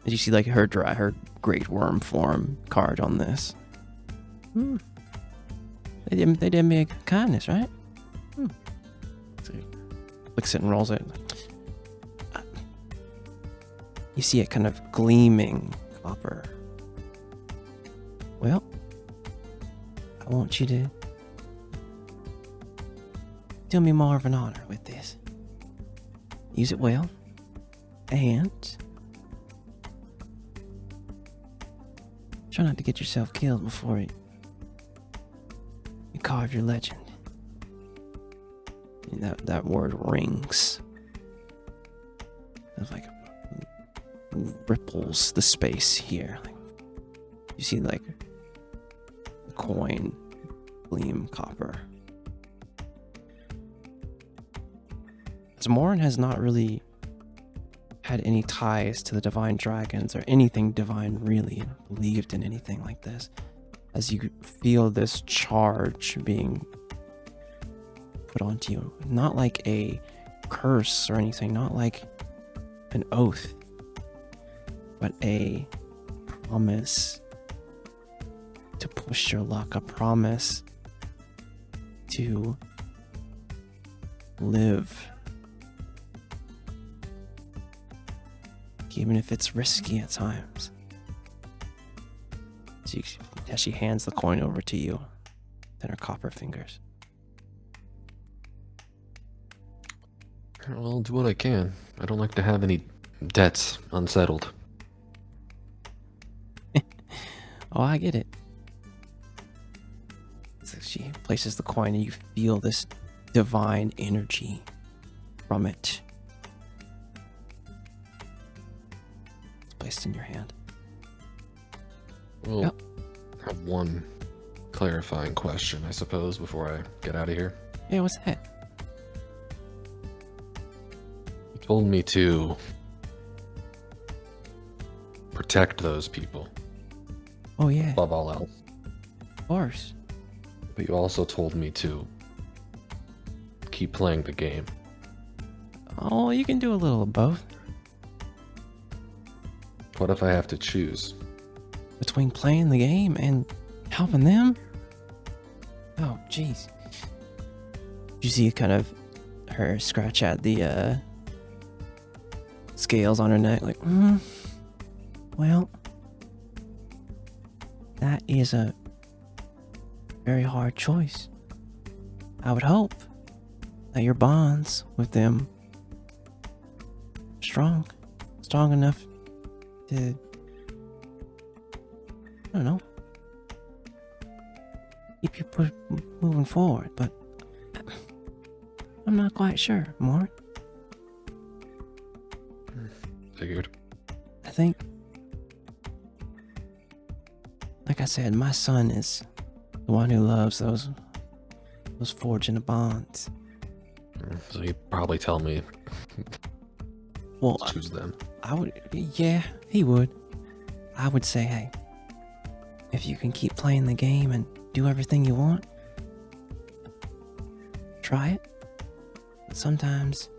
Speaker 1: Did you see like her great worm form card on this? They did me a kindness, right? So he flicks it and rolls it. You see it kind of gleaming copper. Well, I want you to do me more of an honor with this. Use it well, and try not to get yourself killed before you carve your legend. And that word rings. It's like ripples the space here. Like, you see like the coin gleam copper. As Morne has not really had any ties to the divine dragons or anything divine really believed in anything like this, as you feel this charge being put onto you, not like a curse or anything, not like an oath, but a promise to push your luck, a promise to live, even if it's risky at times. As she hands the coin over to you, in her copper fingers.
Speaker 6: I'll do what I can. I don't like to have any debts unsettled.
Speaker 1: Oh, I get it. So she places the coin and you feel this divine energy from it. It's placed in your hand.
Speaker 6: Well,
Speaker 1: Yep.
Speaker 6: I have one clarifying question, I suppose, before I get out of here.
Speaker 1: Yeah, what's that?
Speaker 6: You told me to protect those people
Speaker 1: Oh, yeah,
Speaker 6: above all else,
Speaker 1: of course.
Speaker 6: but you also told me to keep playing the game.
Speaker 1: Oh, you can do a little of both.
Speaker 6: What if I have to choose?
Speaker 1: Between playing the game and helping them? Oh, jeez. You see kind of her scratch at the scales on her neck, like, well, that is a very hard choice. I would hope that your bonds with them strong enough to, I don't know, keep you moving forward, but I'm not quite sure, Morne.
Speaker 6: Figured.
Speaker 1: I think, like I said, my son is the one who loves those forging of bonds.
Speaker 6: So you'd probably tell me
Speaker 1: Well,
Speaker 6: choose them.
Speaker 1: I would, yeah, he would. I would say, hey, if you can keep playing the game and do everything you want, try it. But sometimes,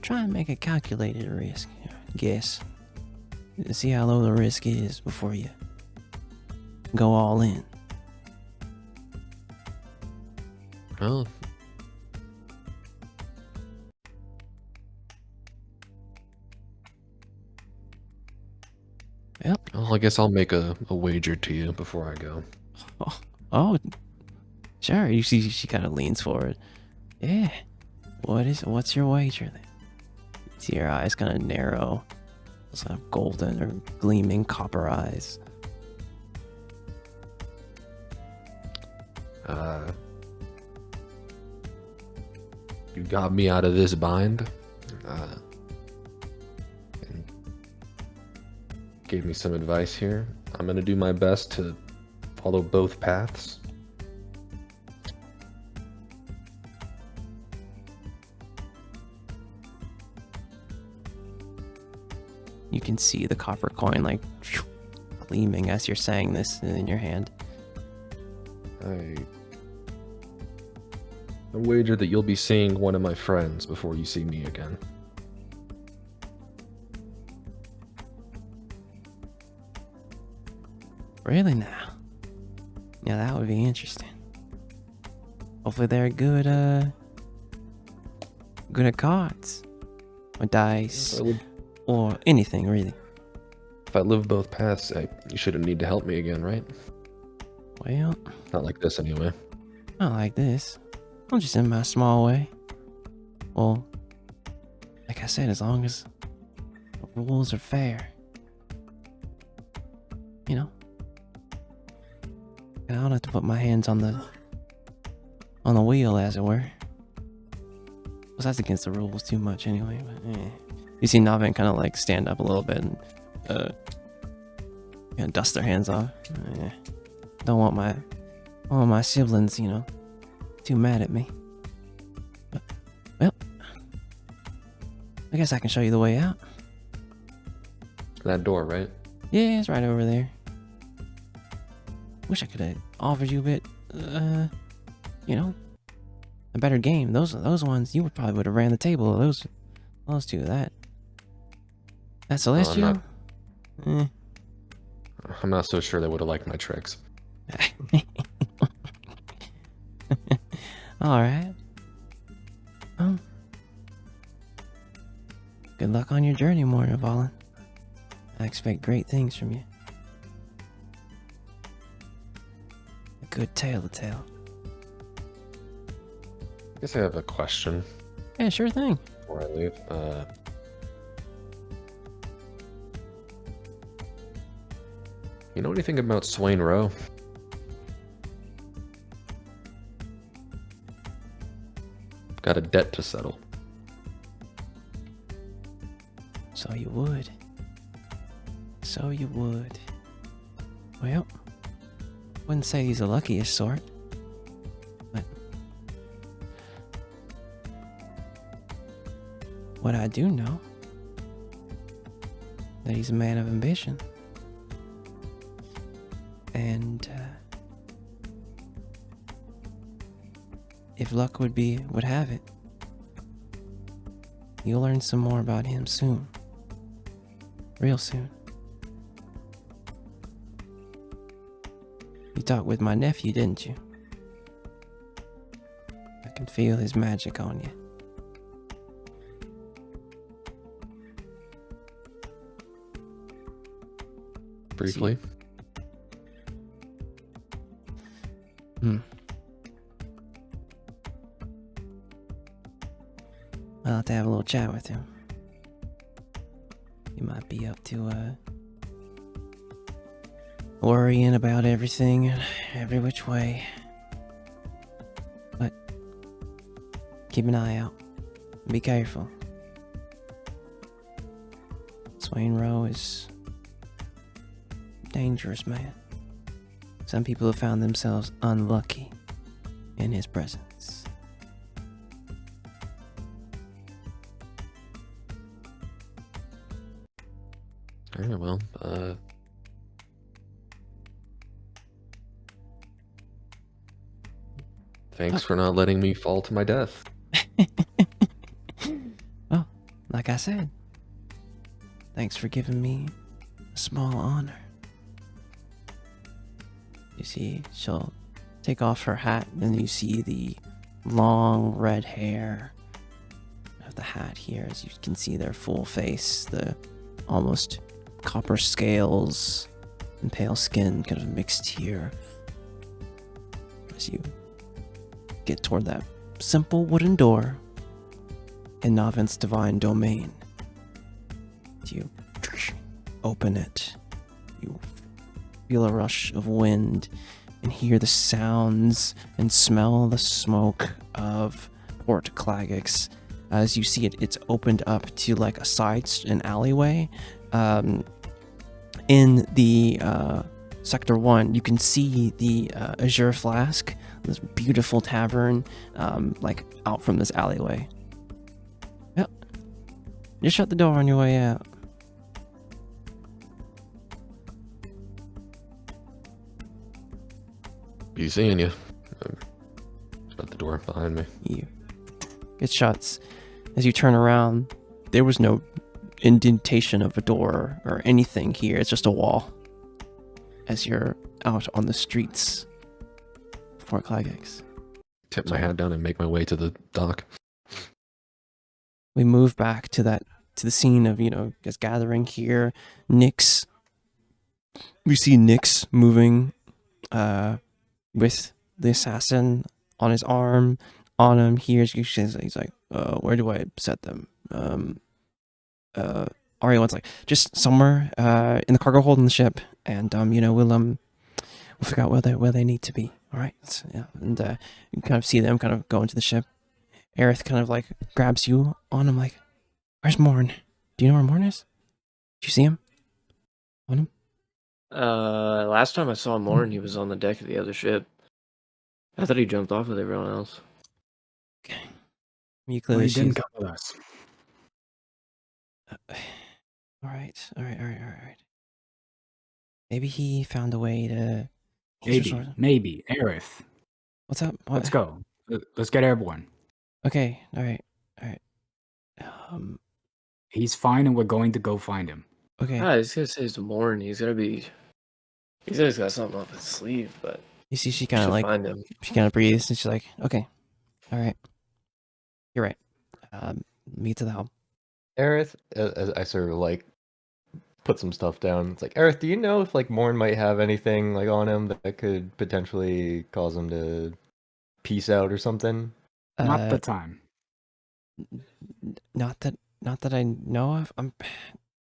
Speaker 1: try and make a calculated risk. Guess. see how low the risk is before you go all in.
Speaker 6: Well, I guess I'll make a wager to you before I go.
Speaker 1: Oh, sure. You see, she kind of leans forward. Yeah. What's your wager then? See her eyes kind of narrow, sort of golden or gleaming copper eyes.
Speaker 6: You got me out of this bind. And gave me some advice here. I'm gonna do my best to follow both paths.
Speaker 1: You can see the copper coin like gleaming as you're saying this in your hand.
Speaker 6: I wager that you'll be seeing one of my friends before you see me again.
Speaker 1: Really now? Yeah, that would be interesting. Hopefully they're good at cards. Or dice. Or anything, really.
Speaker 6: If I live both paths, you shouldn't need to help me again, right?
Speaker 1: Well,
Speaker 6: Not like this, anyway.
Speaker 1: not like this. I'm just in my small way. Well, like I said, as long as the rules are fair. You know? And I don't have to put my hands on the wheel, as it were. Well, that's against the rules too much anyway, but You see Navin kind of like stand up a little bit and dust their hands off. Don't want my siblings, too mad at me. But, well, I guess I can show you the way out.
Speaker 6: That door, right?
Speaker 1: Yeah, it's right over there. Wish I could have offered you a bit, a better game. Those ones, you probably would have ran the table. Those two, that Celestial.
Speaker 6: I'm not so sure they would have liked my tricks.
Speaker 1: All right. Good luck on your journey, Morne. I expect great things from you. A good tale to tell.
Speaker 6: I guess I have a question
Speaker 1: Yeah, sure thing.
Speaker 6: before I leave. You know anything about Swain Row? Got a debt to settle.
Speaker 1: So you would. Well, wouldn't say he's the luckiest sort. But what I do know, that he's a man of ambition. And if luck would have it, you'll learn some more about him soon. Real soon. You talked with my nephew, didn't you? I can feel his magic on you.
Speaker 6: Briefly.
Speaker 1: I'll have to have a little chat with him. He might be up to worrying about everything, every which way. But keep an eye out. Be careful. Swain Row is dangerous, man. Some people have found themselves unlucky in his presence.
Speaker 6: Alright, well, thanks for not letting me fall to my death.
Speaker 1: Well, like I said, thanks for giving me a small honor. You see, she'll take off her hat, and you see the long red hair of the hat here. As you can see their full face, the almost copper scales and pale skin kind of mixed here. As you get toward that simple wooden door in Navint's divine domain. You open it. You feel a rush of wind and hear the sounds and smell the smoke of Port Xaryxis. As you see it, it's opened up to like an alleyway. In the Sector 1, you can see the Azure Flask, this beautiful tavern, like out from this alleyway. Yep. Just shut the door on your way out.
Speaker 6: Be seeing you. Shut the door behind me.
Speaker 1: It shuts. As you turn around, there was no indentation of a door or anything here. It's just a wall. As you're out on the streets of Fort Xaryxis.
Speaker 6: Tip my hat down and make my way to the dock.
Speaker 1: We move back to the scene of, just gathering here. We see Nyx moving with the assassin on his arm. On him here, he's like, where do I set them? Arione's like, just somewhere in the cargo hold on the ship, and we'll figure out where they need to be. All right, and you kind of see them kind of go into the ship. Aerith kind of like grabs you on him, like, where's Morne? Do you know where Morne is? Did you see him? On him?
Speaker 7: Last time I saw Morne, he was on the deck of the other ship. I thought he jumped off with everyone else.
Speaker 1: Okay. You clearly
Speaker 3: he didn't come with us.
Speaker 1: All right. Maybe he found a way to.
Speaker 3: Maybe. Aerith.
Speaker 1: What's up? What?
Speaker 3: Let's go. Let's get airborne.
Speaker 1: Okay. All right.
Speaker 3: He's fine, and we're going to go find him.
Speaker 1: Okay.
Speaker 7: I was gonna say it's Morne. He's always got something up his sleeve, but
Speaker 1: You see, she kind of like
Speaker 7: find him.
Speaker 1: she kind of breathes, and she's like, "Okay, all right, you're right. Me to the helm."
Speaker 2: Aerith, as I sort of like put some stuff down. It's like, Aerith, do you know if like Morne might have anything like on him that could potentially cause him to peace out or something?
Speaker 3: Not the time.
Speaker 1: Not that I know of.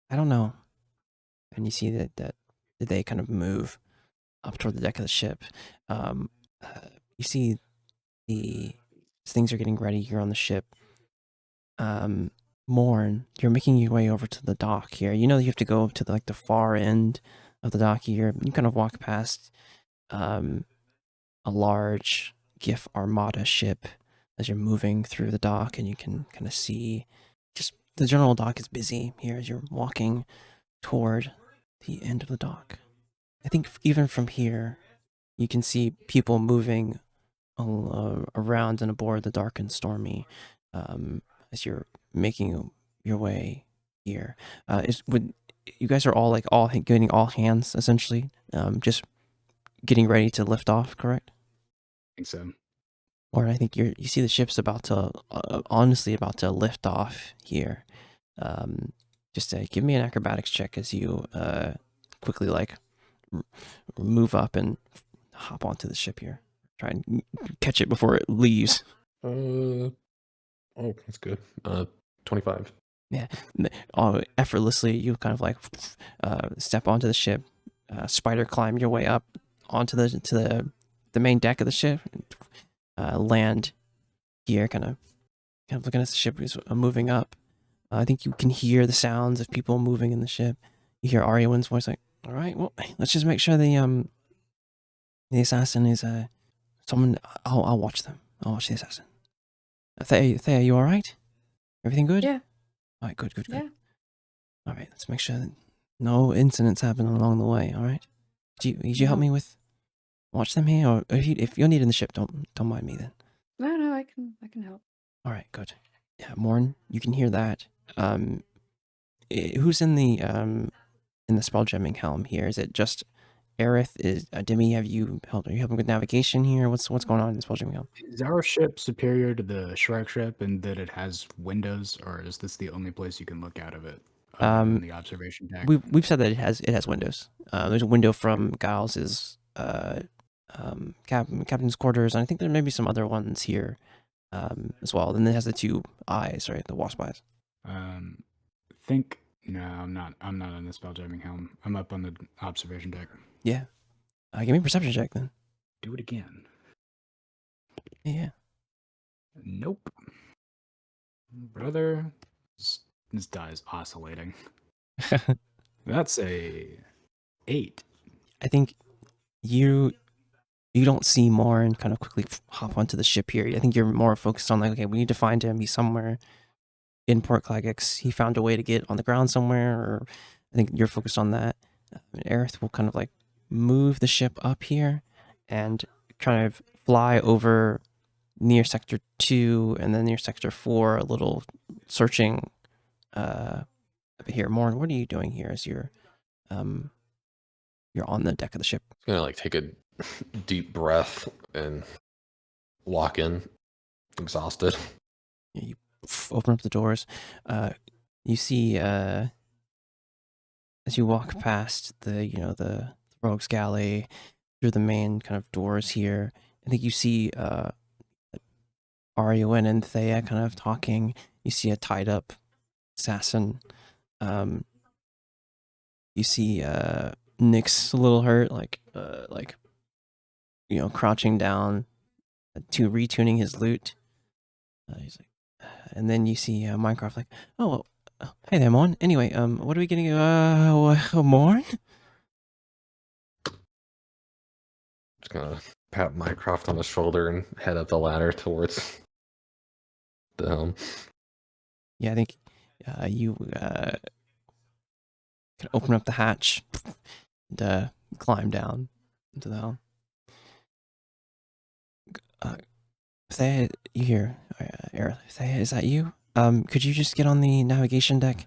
Speaker 1: I don't know. And you see that they kind of move up toward the deck of the ship. You see things are getting ready here on the ship. Morne, you're making your way over to the dock here. You have to go to the far end of the dock here. You kind of walk past a large GIF Armada ship as you're moving through the dock, and you can kind of see just the general dock is busy here as you're walking toward the end of the dock. I think even from here, you can see people moving around and aboard the dark and stormy as you're making your way here. You guys are all getting all hands essentially, just getting ready to lift off, correct?
Speaker 3: I think so.
Speaker 1: Or I think you see the ship's about to lift off here. Just give me an acrobatics check as you quickly move up and hop onto the ship here. Try and catch it before it leaves.
Speaker 6: Oh, that's good. 25.
Speaker 1: Yeah, effortlessly you kind of step onto the ship, spider climb your way up onto the main deck of the ship, land here, kind of looking as the ship is moving up. I think you can hear the sounds of people moving in the ship. You hear Arione's voice like, "All right, well, let's just make sure the assassin is someone. I'll watch them. I'll watch the assassin." Thea, you all right? Everything good?
Speaker 4: Yeah.
Speaker 1: All right, good.
Speaker 4: Yeah.
Speaker 1: All right, let's make sure that no incidents happen along the way. All right. Did you help me with watch them here, or if you're needing the ship, don't mind me then.
Speaker 4: No, I can help.
Speaker 1: All right, good. Yeah, Morne, you can hear that. Who's in the in the spelljaming helm here? Is it just Aerith? Is Demi? Are you helping with navigation here? What's going on in the spelljaming helm?
Speaker 3: Is our ship superior to the Shrek ship in that it has windows, or is this the only place you can look out of it? Other than the observation deck.
Speaker 1: We've said that it has windows. There's a window from Giles's captain's quarters, and I think there may be some other ones here as well. Then it has the two eyes, right? The wasp eyes.
Speaker 3: No, I'm not on the spelljamming helm. I'm up on the observation deck.
Speaker 1: Yeah. Give me a perception check then.
Speaker 3: Do it again.
Speaker 1: Yeah.
Speaker 3: Nope. Brother, this die is oscillating. That's a 8.
Speaker 1: I think you don't see Morne kind of quickly hop onto the ship here. I think you're more focused on like, okay, we need to find him. He's somewhere in Port Clagix. He found a way to get on the ground somewhere, or I think you're focused on that. Aerith will kind of like move the ship up here and kind of fly over near Sector 2 and then near Sector 4, a little searching here. Morne, what are you doing here as you're on the deck of the ship?
Speaker 6: I'm gonna like take a deep breath and lock in, exhausted.
Speaker 1: You open up the doors. You see as you walk past the rogues galley through the main kind of doors here. I think you see Ariwen and Thea kind of talking. You see a tied up assassin. You see Nick's a little hurt, like crouching down to retuning his lute. He's like, and then you see Minecraft like, oh, hey there, Morne. Anyway, what are we getting? Morne?
Speaker 6: Just gonna pat Minecraft on the shoulder and head up the ladder towards the helm.
Speaker 1: Yeah, I think you can open up the hatch and climb down into the helm. Thea, you here? Aerith, Thea, is that you? Could you just get on the navigation deck,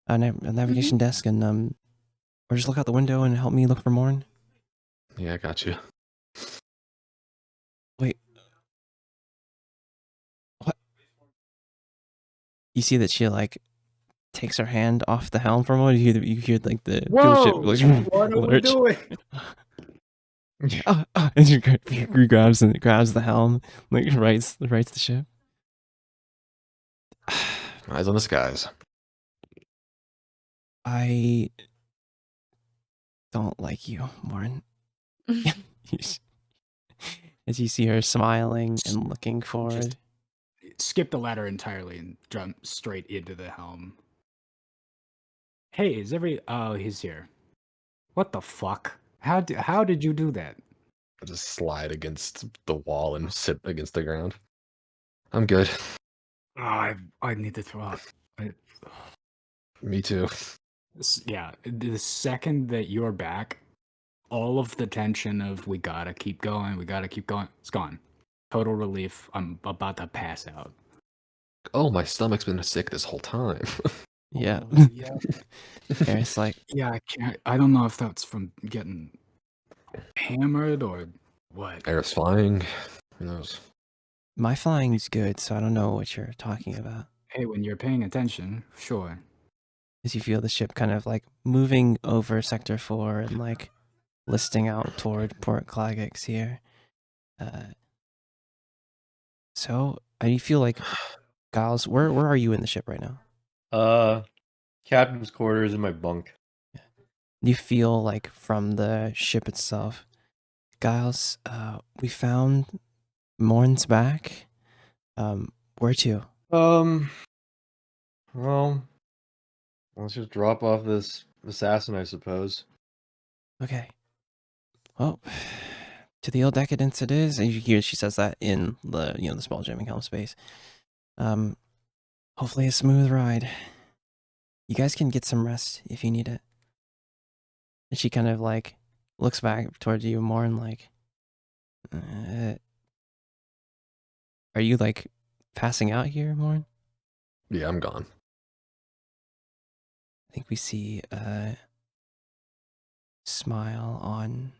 Speaker 1: navigation desk, and or just look out the window and help me look for Morne?
Speaker 6: Yeah, I got you.
Speaker 1: Wait. What? You see that she like takes her hand off the helm for a moment. You hear like the ship like,
Speaker 3: what are we doing?
Speaker 1: And she grabs the helm, like rights the ship.
Speaker 6: Eyes on the skies.
Speaker 1: I don't like you, Morne. As you see her smiling and looking forward.
Speaker 3: Skip the ladder entirely and jump straight into the helm. Hey, oh, he's here. What the fuck? How did you do that?
Speaker 6: I just slide against the wall and sit against the ground. I'm good.
Speaker 3: Oh, I need to throw up.
Speaker 6: Me too.
Speaker 3: Yeah, the second that you're back, all of the tension of we gotta keep going, it's gone. Total relief. I'm about to pass out.
Speaker 6: Oh, my stomach's been sick this whole time.
Speaker 1: Yeah.
Speaker 3: Yeah.
Speaker 1: It's like,
Speaker 3: Yeah, I can't. I don't know if that's from getting hammered or what.
Speaker 6: Air's flying. Who knows?
Speaker 1: my flying's good, so I don't know what you're talking about.
Speaker 3: Hey, when you're paying attention, sure.
Speaker 1: As you feel the ship kind of like moving over Sector 4 and like listing out toward Port Clagix here. So I feel like, Giles, where are you in the ship right now?
Speaker 2: Captain's quarters in my bunk.
Speaker 1: You feel like from the ship itself, Giles, we found Morne's back. Where to?
Speaker 2: Well, let's just drop off this assassin, I suppose.
Speaker 1: Okay. Well, to the old decadence it is. And you hear she says that in the the small jamming helm space. Hopefully a smooth ride. You guys can get some rest if you need it. And she kind of like looks back towards you more and like, are you like passing out here, Morne?
Speaker 6: Yeah, I'm gone.
Speaker 1: I think we see smile on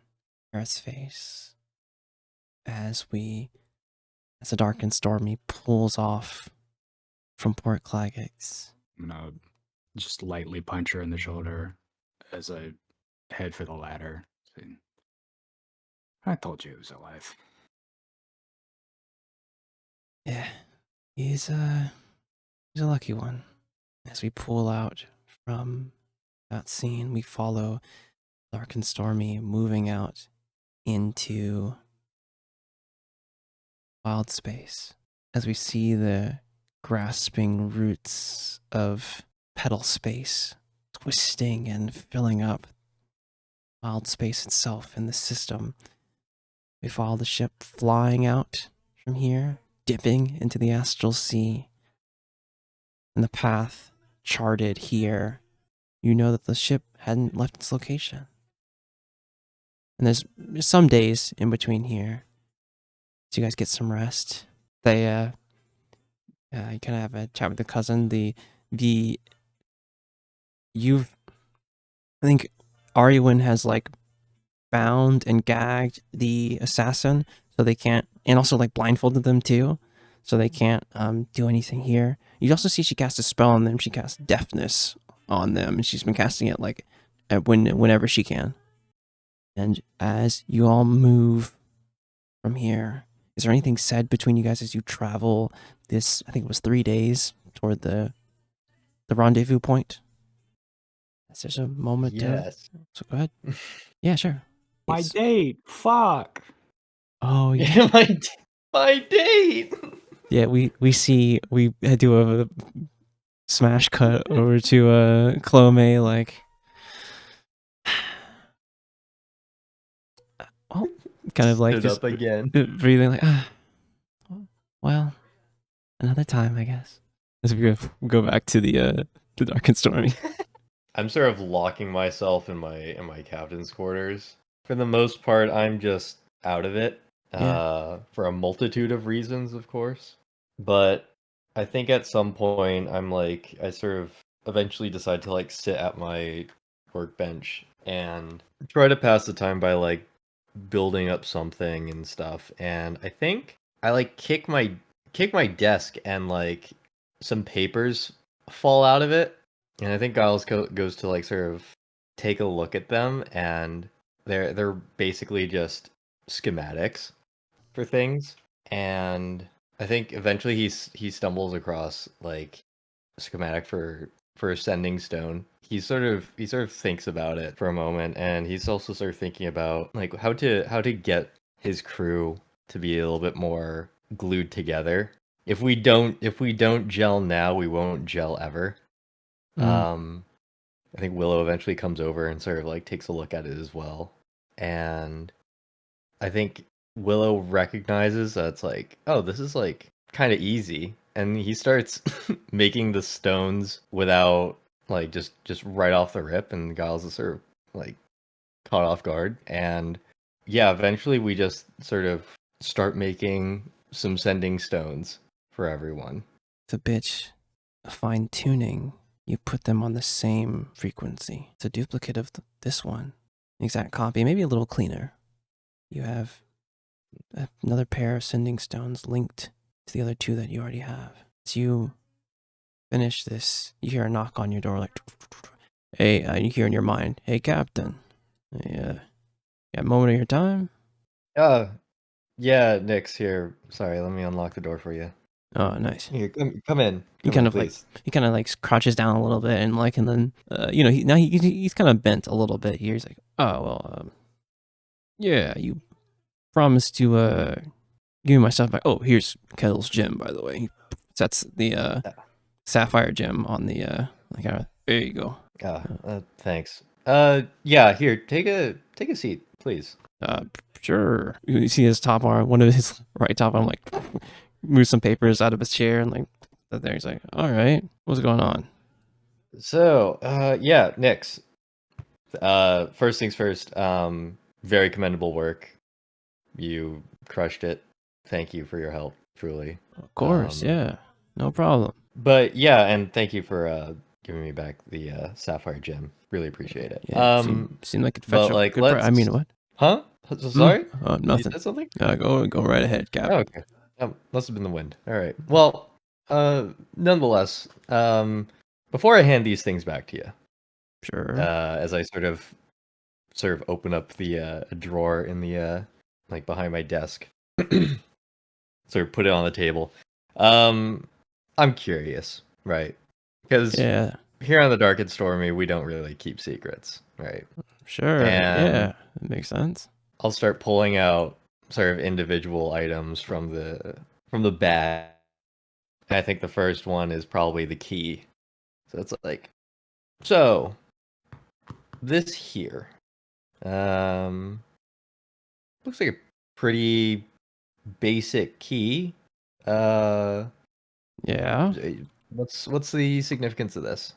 Speaker 1: Earth's face as the dark and stormy pulls off from Port Claggett.
Speaker 3: I'm gonna just lightly punch her in the shoulder as I head for the ladder. I told you he was alive.
Speaker 1: Yeah, he's a lucky one. As we pull out from that scene, we follow Dark and Stormy moving out into Wildspace as we see the grasping roots of petal space twisting and filling up Wildspace itself in the system. We follow the ship flying out from here, dipping into the astral sea. And the path charted here, you know that the ship hadn't left its location. And there's some days in between here, so you guys get some rest. They, you kind of have a chat with the cousin. I think Arwen has like bound and gagged the assassin, so they can't, and also like blindfolded them too, so they can't do anything here. You also see she cast a spell on them. She casts deafness on them, and she's been casting it like whenever she can. And as you all move from here, is there anything said between you guys as you travel this, I think it was 3 days, toward the rendezvous point? Is there a moment?
Speaker 2: Yes.
Speaker 1: So go ahead. Yeah, sure.
Speaker 3: My
Speaker 1: Yes.
Speaker 3: date! Fuck!
Speaker 1: Oh, yeah.
Speaker 2: Yeah, my date.
Speaker 1: Yeah, we do a smash cut over to Clome, like, well, kind of like
Speaker 2: Stood
Speaker 1: just
Speaker 2: up again.
Speaker 1: breathing, like, well, another time, I guess. As we go back to the Dark and Stormy.
Speaker 2: I'm sort of locking myself in my captain's quarters. For the most part, I'm just out of it. For a multitude of reasons, of course. But I think at some point I sort of eventually decide to like sit at my workbench and try to pass the time by like building up something and stuff. And I think I like kick my desk and like some papers fall out of it. And I think Giles goes to like sort of take a look at them, and they're basically just schematics for things. And I think eventually he stumbles across like a schematic for a sending stone. He sort of thinks about it for a moment, and he's also sort of thinking about like how to get his crew to be a little bit more glued together. If we don't gel now, we won't gel ever. I think Willow eventually comes over and sort of like takes a look at it as well. And I think Willow recognizes that it's like, oh, this is like kind of easy. And he starts making the stones without like just right off the rip, and Giles is sort of like caught off guard. And yeah, eventually we just sort of start making some sending stones for everyone.
Speaker 1: The bitch, fine tuning. You put them on the same frequency. It's a duplicate of this one. Exact copy, maybe a little cleaner. You have another pair of sending stones linked to the other two that you already have. As you finish this, you hear a knock on your door like, hey, you hear in your mind, hey, Captain. Yeah. Got a moment of your time?
Speaker 2: Yeah, Nick's here. Sorry, let me unlock the door for you.
Speaker 1: Oh, nice.
Speaker 2: Here, come in.
Speaker 1: He kind of like crouches down a little bit, and like, and then he's kind of bent a little bit here. He's like, oh well, yeah, you promised to give me my stuff back. Oh, here's Kettle's gem, by the way. He sets the sapphire gem on the there you go.
Speaker 2: Thanks. Yeah, here, take a seat, please.
Speaker 1: Sure. You see his top arm, one of his right top arm, like move some papers out of his chair, and like there. He's like, all right, what's going on?
Speaker 2: So, yeah, Nix. First things first. Very commendable work. You crushed it. Thank you for your help, truly.
Speaker 1: Of course, yeah, no problem.
Speaker 2: But yeah, and thank you for giving me back the sapphire gem. Really appreciate it.
Speaker 1: Yeah, seemed like it fetched
Speaker 2: but
Speaker 1: a
Speaker 2: like,
Speaker 1: good price. I mean,
Speaker 2: let's-
Speaker 1: what?
Speaker 2: Huh? Sorry? You
Speaker 1: Nothing.
Speaker 2: said something?
Speaker 1: Go right ahead, Cap.
Speaker 2: Oh, okay. Must have been the wind. All right. Well, nonetheless, before I hand these things back to you,
Speaker 1: Sure.
Speaker 2: as I sort of open up the drawer in the like behind my desk, sort of put it on the table. I'm curious, right? Because
Speaker 1: Yeah.
Speaker 2: here on the Dark and Stormy, we don't really keep secrets, right?
Speaker 1: Sure.
Speaker 2: And
Speaker 1: Yeah. That makes sense.
Speaker 2: I'll start pulling out sort of individual items from the bag. And I think the first one is probably the key. So it's like, so this here, looks like a pretty basic key.
Speaker 1: Yeah.
Speaker 2: What's the significance of this?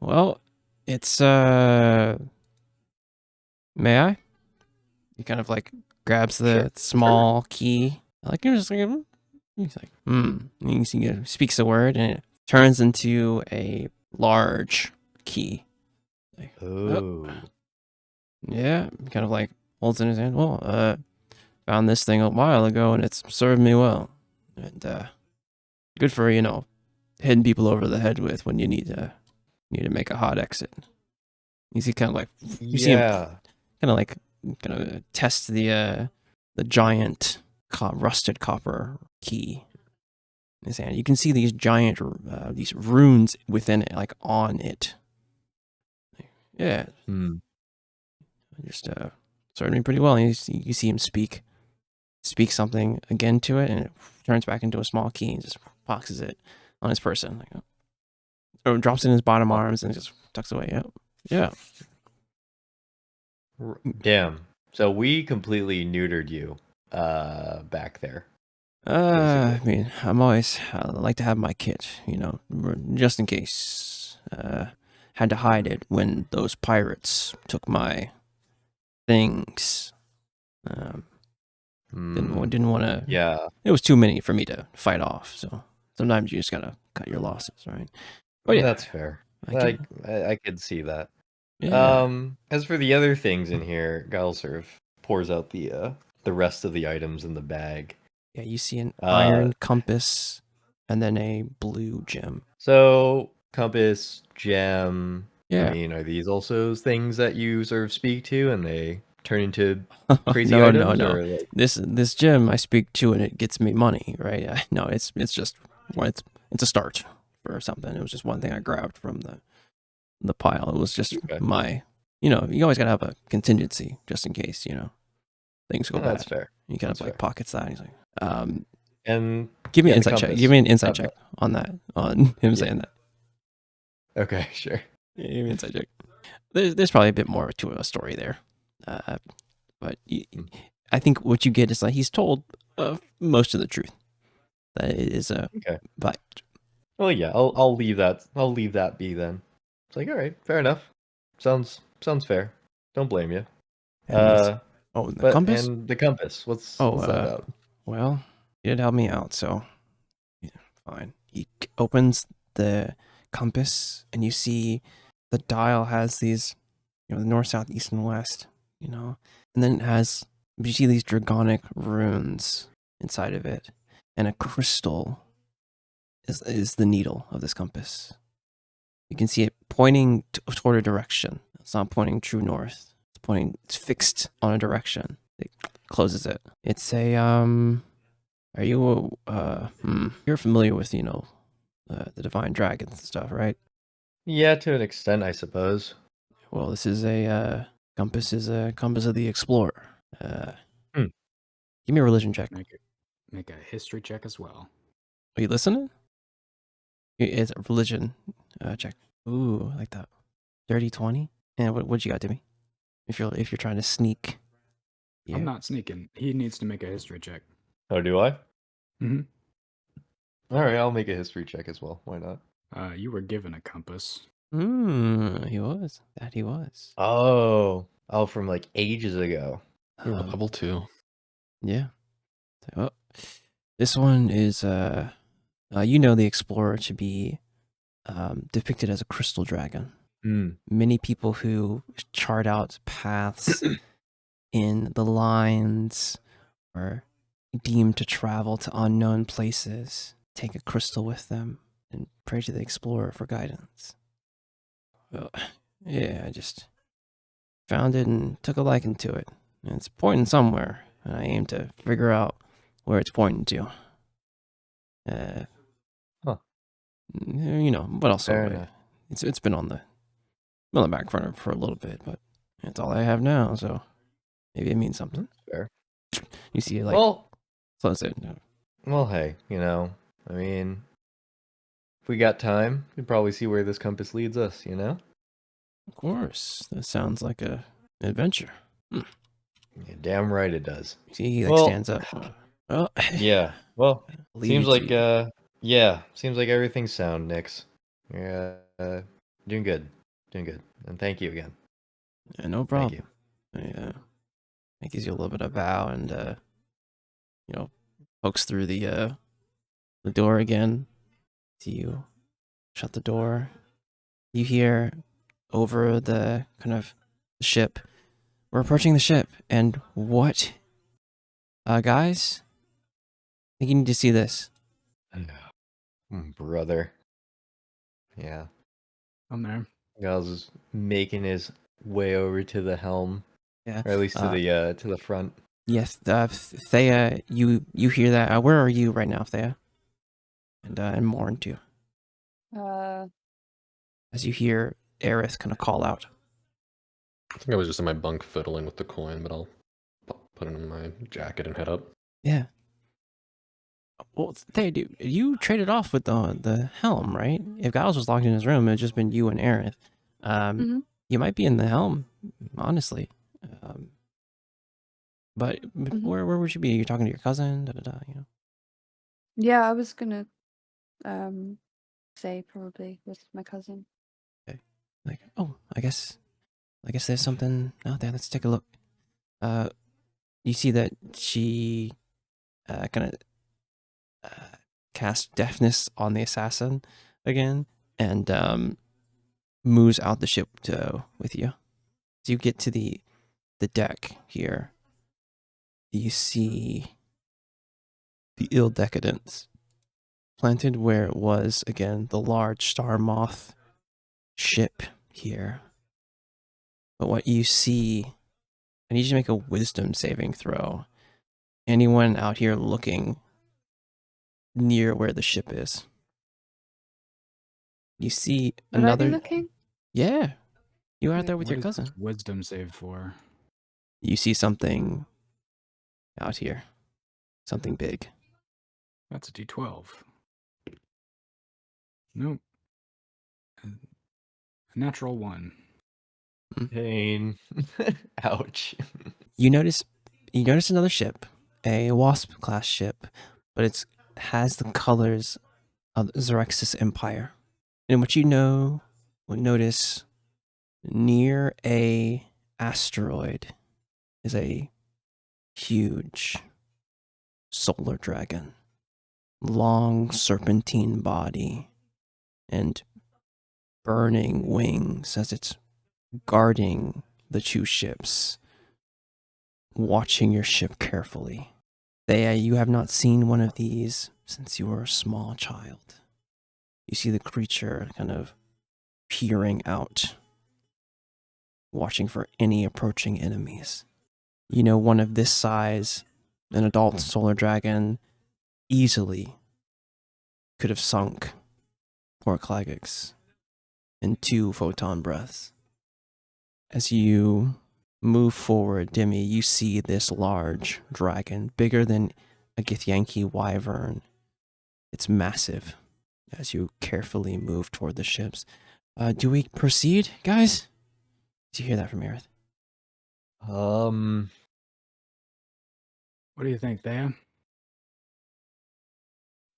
Speaker 1: Well, it's may I? He kind of like grabs the
Speaker 2: Sure.
Speaker 1: small key. Like you're just like, he's like, And you see, he speaks a word, and it turns into a large key. Like,
Speaker 2: Oh.
Speaker 1: yeah, kind of like holds in his hand. Well, found this thing a while ago, and it's served me well, and good for hitting people over the head with when you need to make a hot exit. You see, kind of like see him kind of test the giant rusted copper key in his hand. You can see these giant these runes within it, like on it. Yeah, just served me pretty well. You see him speak something again to it, and it turns back into a small key and just boxes it on his person, or drops it in his bottom arms and just tucks away. Yeah.
Speaker 2: Damn. So we completely neutered you back there.
Speaker 1: I mean, I like to have my kit, just in case. Had to hide it when those pirates took my things. Didn't want to.
Speaker 2: Yeah.
Speaker 1: It was too many for me to fight off. So sometimes you just gotta cut your losses, right? But yeah,
Speaker 2: That's fair. I could see that.
Speaker 1: Yeah.
Speaker 2: As for the other things in here, Guile sort of pours out the rest of the items in the bag.
Speaker 1: Yeah, you see an iron compass and then a blue gem.
Speaker 2: So compass, gem.
Speaker 1: Yeah.
Speaker 2: I mean, are these also things that you sort of speak to and they turn into crazy
Speaker 1: no,
Speaker 2: items?
Speaker 1: No.
Speaker 2: Or like...
Speaker 1: This gem I speak to and it gets me money, right? No, it's just it's a start for something. It was just one thing I grabbed from the pile. It was just my, you always gotta have a contingency just in case, things go bad.
Speaker 2: That's fair.
Speaker 1: You kind of like pockets that. He's like,
Speaker 2: and
Speaker 1: give me an insight check. Give me an insight check on that, on him saying that.
Speaker 2: Okay, sure.
Speaker 1: Yeah, give me an insight check. There's probably a bit more to a story there, but I think what you get is like he's told most of the truth. That it is
Speaker 2: okay.
Speaker 1: But
Speaker 2: well, yeah, I'll leave that. I'll leave that be then. It's like, all right, fair enough. Sounds fair. Don't blame you.
Speaker 1: the compass.
Speaker 2: And the compass. What's that about?
Speaker 1: Well, you did help me out, so yeah, fine. He opens the compass, and you see the dial has these, the north, south, east, and west. And then you see these dragonic runes inside of it, and a crystal is the needle of this compass. You can see it pointing toward a direction. It's not pointing true north. It's fixed on a direction. It closes it. It's a are you you're familiar with the divine dragons and stuff, right?
Speaker 2: Yeah, to an extent, I suppose.
Speaker 1: Well, this is a compass of the explorer. Give me a religion check.
Speaker 3: Make a history check as well.
Speaker 1: Are you listening? It's a religion check. Ooh, I like that. 30-20. And what you got, Timmy? If you're trying to sneak. Yeah.
Speaker 3: I'm not sneaking. He needs to make a history check.
Speaker 2: Oh, do I?
Speaker 3: Mm-hmm.
Speaker 2: All right, I'll make a history check as well. Why not?
Speaker 3: You were given a compass.
Speaker 1: He was. He was.
Speaker 2: Oh, from like ages ago.
Speaker 6: We were level 2.
Speaker 1: Yeah. Oh, this one is You know the explorer to be depicted as a crystal dragon. Many people who chart out paths in the lines or deemed to travel to unknown places take a crystal with them and pray to the explorer for guidance. Well, yeah, I just found it and took a liking to it. And it's pointing somewhere, and I aim to figure out where it's pointing to.
Speaker 2: Huh.
Speaker 1: You know, but also
Speaker 2: Fair enough.
Speaker 1: it's been on the back burner for a little bit, but it's all I have now, so maybe it means something.
Speaker 2: Fair.
Speaker 1: You see, like,
Speaker 2: Well,
Speaker 1: close it.
Speaker 2: well, hey, you know, I mean, if we got time, we'd probably see where this compass leads us, you know?
Speaker 1: Of course, that sounds like an adventure.
Speaker 2: You're damn right it does.
Speaker 1: See, he like
Speaker 2: Well-
Speaker 1: stands up. Well,
Speaker 2: Yeah, well,
Speaker 1: leave
Speaker 2: seems
Speaker 1: it
Speaker 2: like,
Speaker 1: to you.
Speaker 2: seems like everything's sound, Nix. You're, doing good. Doing good. And thank you again.
Speaker 1: Yeah, no
Speaker 2: Thank
Speaker 1: problem.
Speaker 2: you.
Speaker 1: Yeah, he gives you a little bit of bow and you know, pokes through the door again. See you shut the door. You hear over the kind of ship. We're approaching the ship, and what? Guys, I think you need to see this.
Speaker 2: Brother. Yeah.
Speaker 3: I'm there.
Speaker 2: Giles is making his way over to the helm,
Speaker 1: Yeah.
Speaker 2: or at least to the front.
Speaker 1: Yes, Thea, you hear that? Where are you right now, Thea? And Morne too. As you hear Aerith kind of call out.
Speaker 6: I think I was just in my bunk fiddling with the coin, but I'll put it in my jacket and head up.
Speaker 1: Yeah. Well, Thea, dude, you traded off with the helm, right? If Giles was locked in his room, it'd just been you and Aerith. You might be in the helm, honestly. But where would you be? You're talking to your cousin, you know.
Speaker 4: Yeah, I was gonna say probably with my cousin.
Speaker 1: Okay. Like, oh, I guess there's something out there. Let's take a look. You see that she kind of cast deafness on the assassin again, and moves out the ship with you. As you get to the deck here, you see the ill decadence planted where it was again the large star moth ship here. But what you see, I need you to make a wisdom saving throw. Anyone out here looking near where the ship is? You see
Speaker 4: Would
Speaker 1: another.
Speaker 4: I be looking?
Speaker 1: Yeah, you are out
Speaker 4: Okay.
Speaker 1: there with your
Speaker 3: What is
Speaker 1: cousin.
Speaker 3: wisdom save for?
Speaker 1: You see something out here, something big.
Speaker 3: That's a D12. Nope. A natural 1.
Speaker 2: Pain. Ouch.
Speaker 1: You notice another ship, a Wasp class ship, but it has the colors of Xaryxis Empire. And what you would notice near a asteroid is a huge solar dragon, long serpentine body, and burning wings as it's guarding the two ships, watching your ship carefully. You have not seen one of these since you were a small child. You see the creature kind of peering out, watching for any approaching enemies. You know, one of this size, an adult solar dragon, easily could have sunk poor Xaryxis in 2 photon breaths. As you move forward, Demi, you see this large dragon, bigger than a Githyanki wyvern. It's massive as you carefully move toward the ships. Do we proceed, guys? Did you hear that from Aerith?
Speaker 3: What do you think, Thea?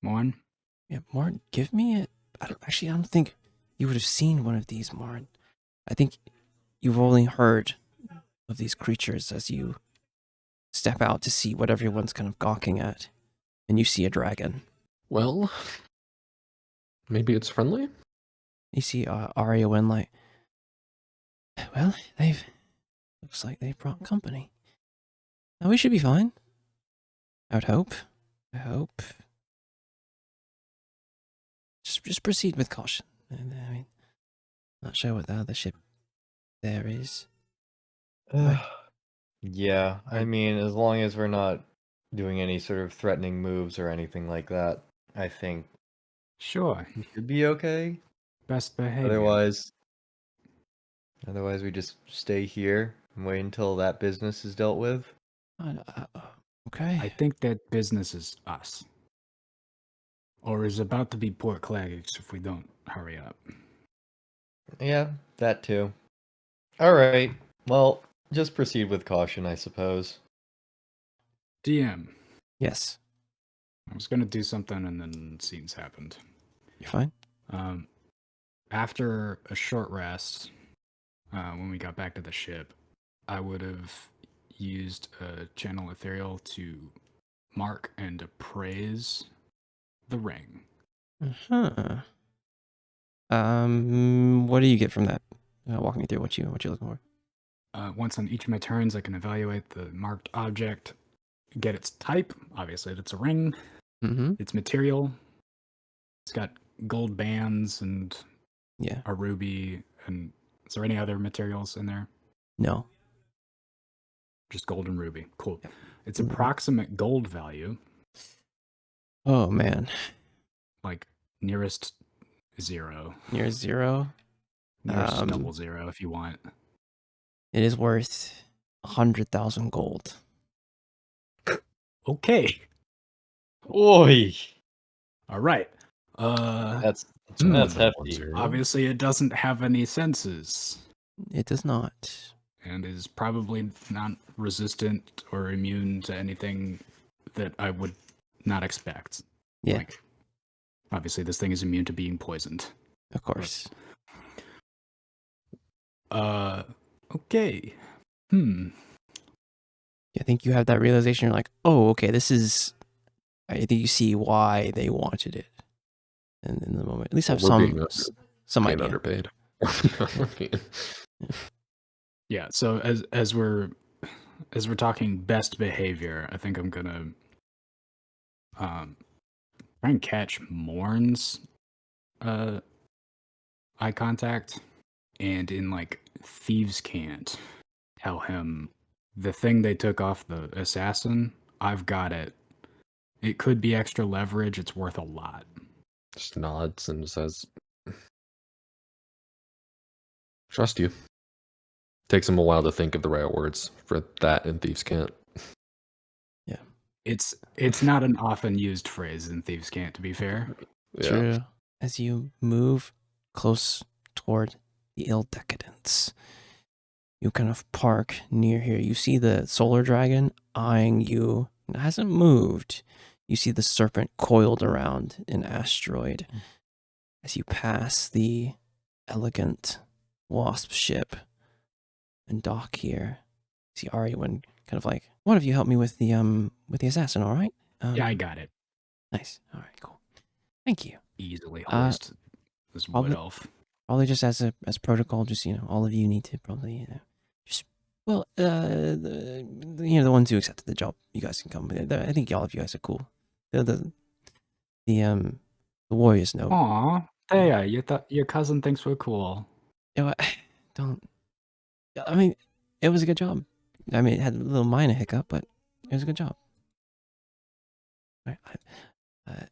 Speaker 3: Morne?
Speaker 1: Yeah, Martin, give me it. I don't think you would have seen one of these, Martin. I think you've only heard of these creatures as you step out to see what everyone's kind of gawking at, and you see a dragon.
Speaker 7: Well,
Speaker 6: Maybe it's friendly?
Speaker 1: You see Arya when like, well, looks like they've brought company. Now we should be fine. I would hope. I hope. Just proceed with caution. And, I mean, not sure what the other ship there is.
Speaker 2: Yeah, I mean, as long as we're not doing any sort of threatening moves or anything like that, I think
Speaker 3: Sure.
Speaker 2: we should be okay.
Speaker 3: Best behavior.
Speaker 2: Otherwise we just stay here and wait until that business is dealt with.
Speaker 1: Okay.
Speaker 3: I think that business is us. Or is about to be Port Claggix if we don't hurry up.
Speaker 2: Yeah, that too. All right. Well, just proceed with caution, I suppose.
Speaker 3: DM.
Speaker 1: Yes.
Speaker 3: I was gonna do something and then scenes happened.
Speaker 1: You're fine.
Speaker 3: After a short rest, when we got back to the ship, I would have used a channel ethereal to mark and appraise the ring.
Speaker 1: Huh. What do you get from that? Walk me through what you're looking for.
Speaker 3: Once on each of my turns, I can evaluate the marked object, get its type. Obviously, it's a ring.
Speaker 1: Mm-hmm.
Speaker 3: Its material. It's got gold bands and
Speaker 1: Yeah.
Speaker 3: a ruby. And is there any other materials in there?
Speaker 1: No.
Speaker 3: Just gold and ruby. Cool.
Speaker 1: Yep.
Speaker 3: Its approximate gold value,
Speaker 1: Oh man.
Speaker 3: like nearest zero.
Speaker 1: Near zero.
Speaker 3: Nearest double zero if you want.
Speaker 1: It is worth 100,000 gold.
Speaker 3: Okay.
Speaker 2: Oi!
Speaker 3: All right.
Speaker 2: That's
Speaker 3: Hmm.
Speaker 2: hefty.
Speaker 3: Obviously, it doesn't have any senses
Speaker 1: It does not.
Speaker 3: and is probably not resistant or immune to anything that I would not expect.
Speaker 1: Yeah,
Speaker 3: Like, obviously, this thing is immune to being poisoned.
Speaker 1: of course.
Speaker 3: Okay.
Speaker 1: I think you have that realization. You're like, oh, okay, this is. I think you see why they wanted it, and in the moment, at least have
Speaker 6: Well, we're being
Speaker 1: some
Speaker 6: being
Speaker 1: idea.
Speaker 6: underpaid.
Speaker 3: Yeah. So as we're talking best behavior, I think I'm gonna try and catch Morne's eye contact, and in like thieves can't tell him the thing they took off the assassin. I've got it. It could be extra leverage. It's worth a lot.
Speaker 6: Just nods and says, "Trust you." Takes him a while to think of the right words for that, and thieves can't.
Speaker 1: Yeah,
Speaker 3: It's not an often used phrase in thieves can't, to be fair.
Speaker 6: Yeah.
Speaker 1: true. As you move close toward the ill decadence, you kind of park near here. You see the solar dragon eyeing you. It hasn't moved. You see the serpent coiled around an asteroid. As you pass the elegant wasp ship and dock here, you see Arwen kind of like, one of you help me with the assassin, all right?
Speaker 3: Yeah, I got it.
Speaker 1: Nice. All right, cool. Thank you.
Speaker 3: Easily hoist this wood elf.
Speaker 1: Probably just as protocol, just all of you need to probably the ones who accepted the job, you guys can come. I think all of you guys are cool. The warriors know.
Speaker 3: Aw, hey, your cousin thinks we're cool.
Speaker 1: Don't. I mean, it was a good job. I mean, it had a little minor hiccup, but it was a good job. All right,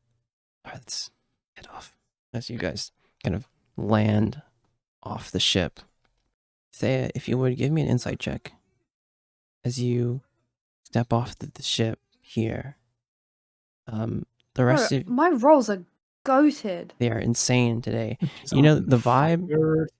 Speaker 1: let's head off. As you guys kind of land off the ship. Thea, if you would give me an insight check as you step off the ship here. The rest of
Speaker 4: my rolls are goated.
Speaker 1: they are insane today. You know the vibe.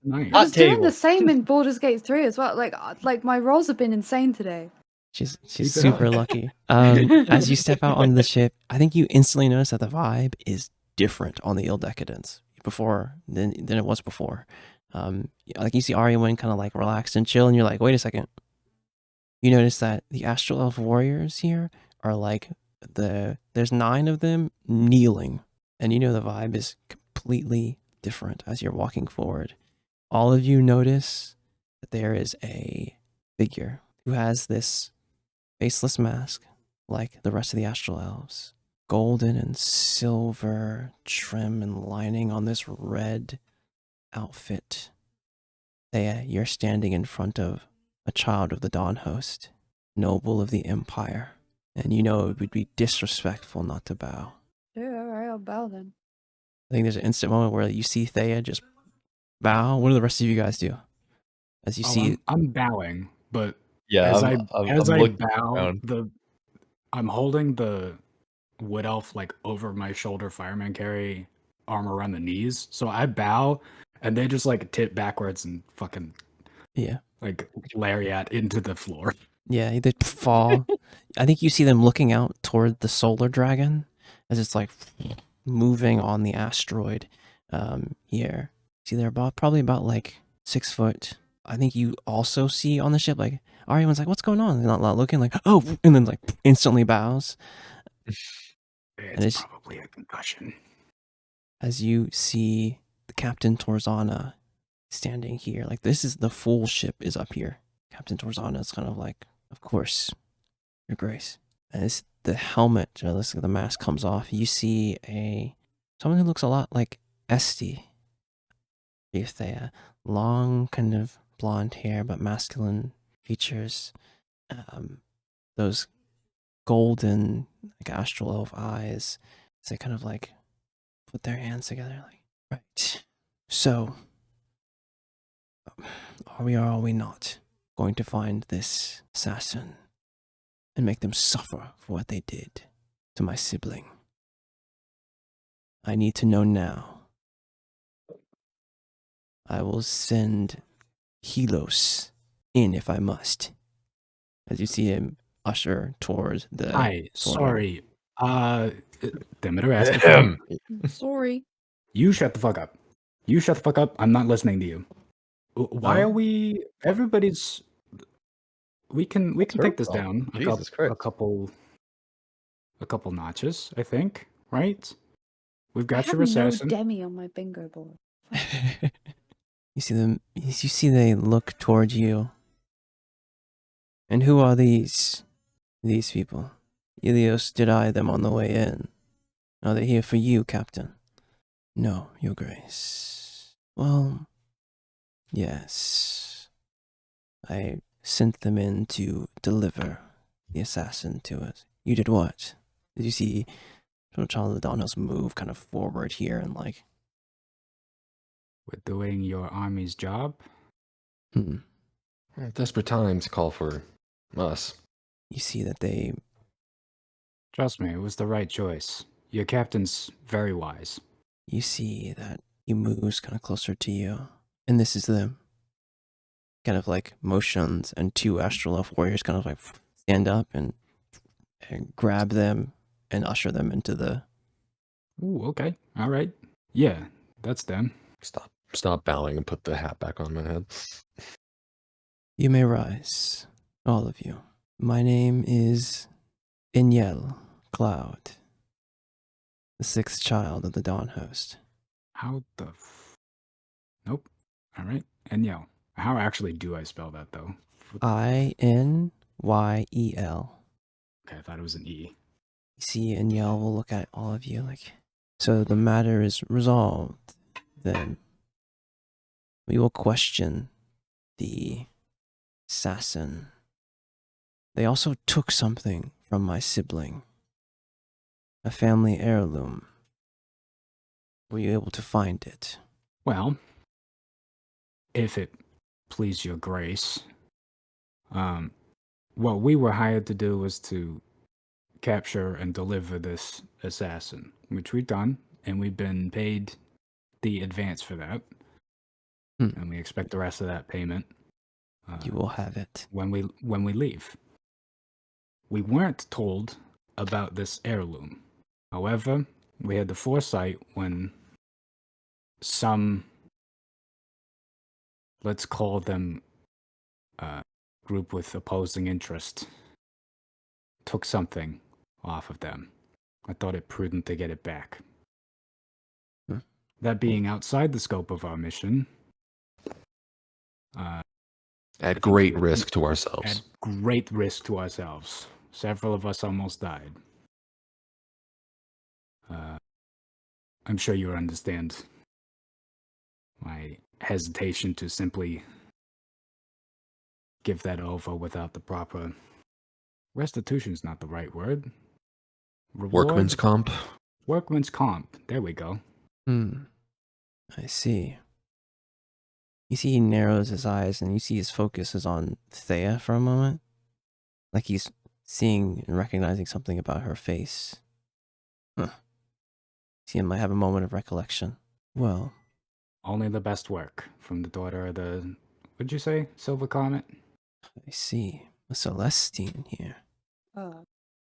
Speaker 3: Nice.
Speaker 4: I was doing
Speaker 2: table.
Speaker 4: the same in Baldur's Gate 3 as well. Like my rolls have been insane today.
Speaker 1: She's
Speaker 3: Keep it
Speaker 1: super
Speaker 3: up.
Speaker 1: lucky. As you step out onto the ship, I think you instantly notice that the vibe is different on the Ill Decadence than it was before. Like you see Arwen kind of like relaxed and chill, and you're like, wait a second. You notice that the Astral Elf warriors here are like there's 9 of them kneeling, and the vibe is completely different as you're walking forward. All of you notice that there is a figure who has this faceless mask like the rest of the astral elves. Golden and silver trim and lining on this red outfit. You're standing in front of a child of the Dawn Host, noble of the Empire, and you know it would be disrespectful not to bow.
Speaker 4: Yeah, alright, I'll bow then.
Speaker 1: I think there's an instant moment where you see Thea just bow. What do the rest of you guys do? As you see,
Speaker 3: I'm bowing, but
Speaker 2: Yeah,
Speaker 3: as
Speaker 2: I'm
Speaker 3: I
Speaker 2: looking
Speaker 3: bow,
Speaker 2: around.
Speaker 3: I'm holding the wood elf like over my shoulder, fireman carry arm around the knees. So I bow, and they just like tip backwards and fucking
Speaker 1: yeah,
Speaker 3: like lariat into the floor.
Speaker 1: yeah, they fall. I think you see them looking out toward the solar dragon as it's like moving on the asteroid here. See, they're probably about like 6 foot. I think you also see on the ship, like, everyone's like, what's going on? They're not looking like, oh, and then like instantly bows.
Speaker 3: It's probably a concussion.
Speaker 1: As you see the Captain Torzana standing here, like this is the full ship is up here. Captain Torzana is kind of like, of course, Your Grace. And as the helmet, the mask comes off, you see someone who looks a lot like Esti. Thea, long kind of blonde hair, but masculine features. Those golden, like astral elf eyes. So they kind of like put their hands together, like, right. So, are we or are we not going to find this assassin and make them suffer for what they did to my sibling? I need to know now. I will send Helos in if I must. As you see him usher towards the...
Speaker 3: Hi, sorry. Demeter
Speaker 2: Him.
Speaker 3: asked
Speaker 4: Sorry.
Speaker 3: You shut the fuck up. You shut the fuck up. I'm not listening to you. Why
Speaker 2: No?
Speaker 3: are we? Everybody's. We can
Speaker 2: What's her
Speaker 3: take this
Speaker 2: problem?
Speaker 3: down
Speaker 2: Jesus
Speaker 3: a
Speaker 2: Christ.
Speaker 3: couple notches. I think. Right. We've
Speaker 4: I
Speaker 3: got
Speaker 4: have
Speaker 3: your
Speaker 4: no
Speaker 3: assassin.
Speaker 4: demi on my bingo board.
Speaker 1: You see them. You see they look toward you. And who are these people? Ilios did eye them on the way in. Are they here for you, Captain? No, Your Grace. Well, yes. I sent them in to deliver the assassin to us. You did what? Did you see Child of the Dawnhouse move kind of forward here and like...
Speaker 3: We're doing your army's job.
Speaker 6: Desperate times call for us.
Speaker 1: You see that they...
Speaker 3: Trust me, it was the right choice. Your captain's very wise.
Speaker 1: You see that he moves kind of closer to you. And this is them. Kind of like motions, and two astral elf warriors kind of like stand up and grab them and usher them into the...
Speaker 3: Ooh, okay. All right. Yeah, that's them.
Speaker 6: Stop bowing and put the hat back on my head.
Speaker 1: You may rise, all of you. My name is Inyel Cloud, the sixth child of the Dawn Host.
Speaker 3: How the Nope. All right. And yo, how actually do I spell that, though?
Speaker 1: Inyel.
Speaker 3: Okay, I thought it was an E.
Speaker 1: You see, Inyel will look at all of you like, so the matter is resolved, then. We will question the assassin. They also took something from my sibling. A family heirloom. Were you able to find it?
Speaker 3: Well, if it please your grace, what we were hired to do was to capture and deliver this assassin, which we've done, and we've been paid the advance for that. And we expect the rest of that payment.
Speaker 1: You will have it.
Speaker 3: When we leave. We weren't told about this heirloom. However, we had the foresight when some, let's call them, group with opposing interest, took something off of them. I thought it prudent to get it back. That being outside the scope of our mission,
Speaker 6: At great risk to ourselves.
Speaker 3: at great risk to ourselves. Several of us almost died. I'm sure you understand my hesitation to simply give that over without the proper restitution's not the right word.
Speaker 6: Workman's
Speaker 3: Reward?
Speaker 6: comp.
Speaker 3: Workman's comp. There we go.
Speaker 1: I see. You see he narrows his eyes and you see his focus is on Thea for a moment. Like he's seeing and recognizing something about her face. See him have a moment of recollection. Well,
Speaker 3: Only the best work from the daughter of the, what'd you say? Silver Comet?
Speaker 1: I see. A Celestine here.
Speaker 4: Oh,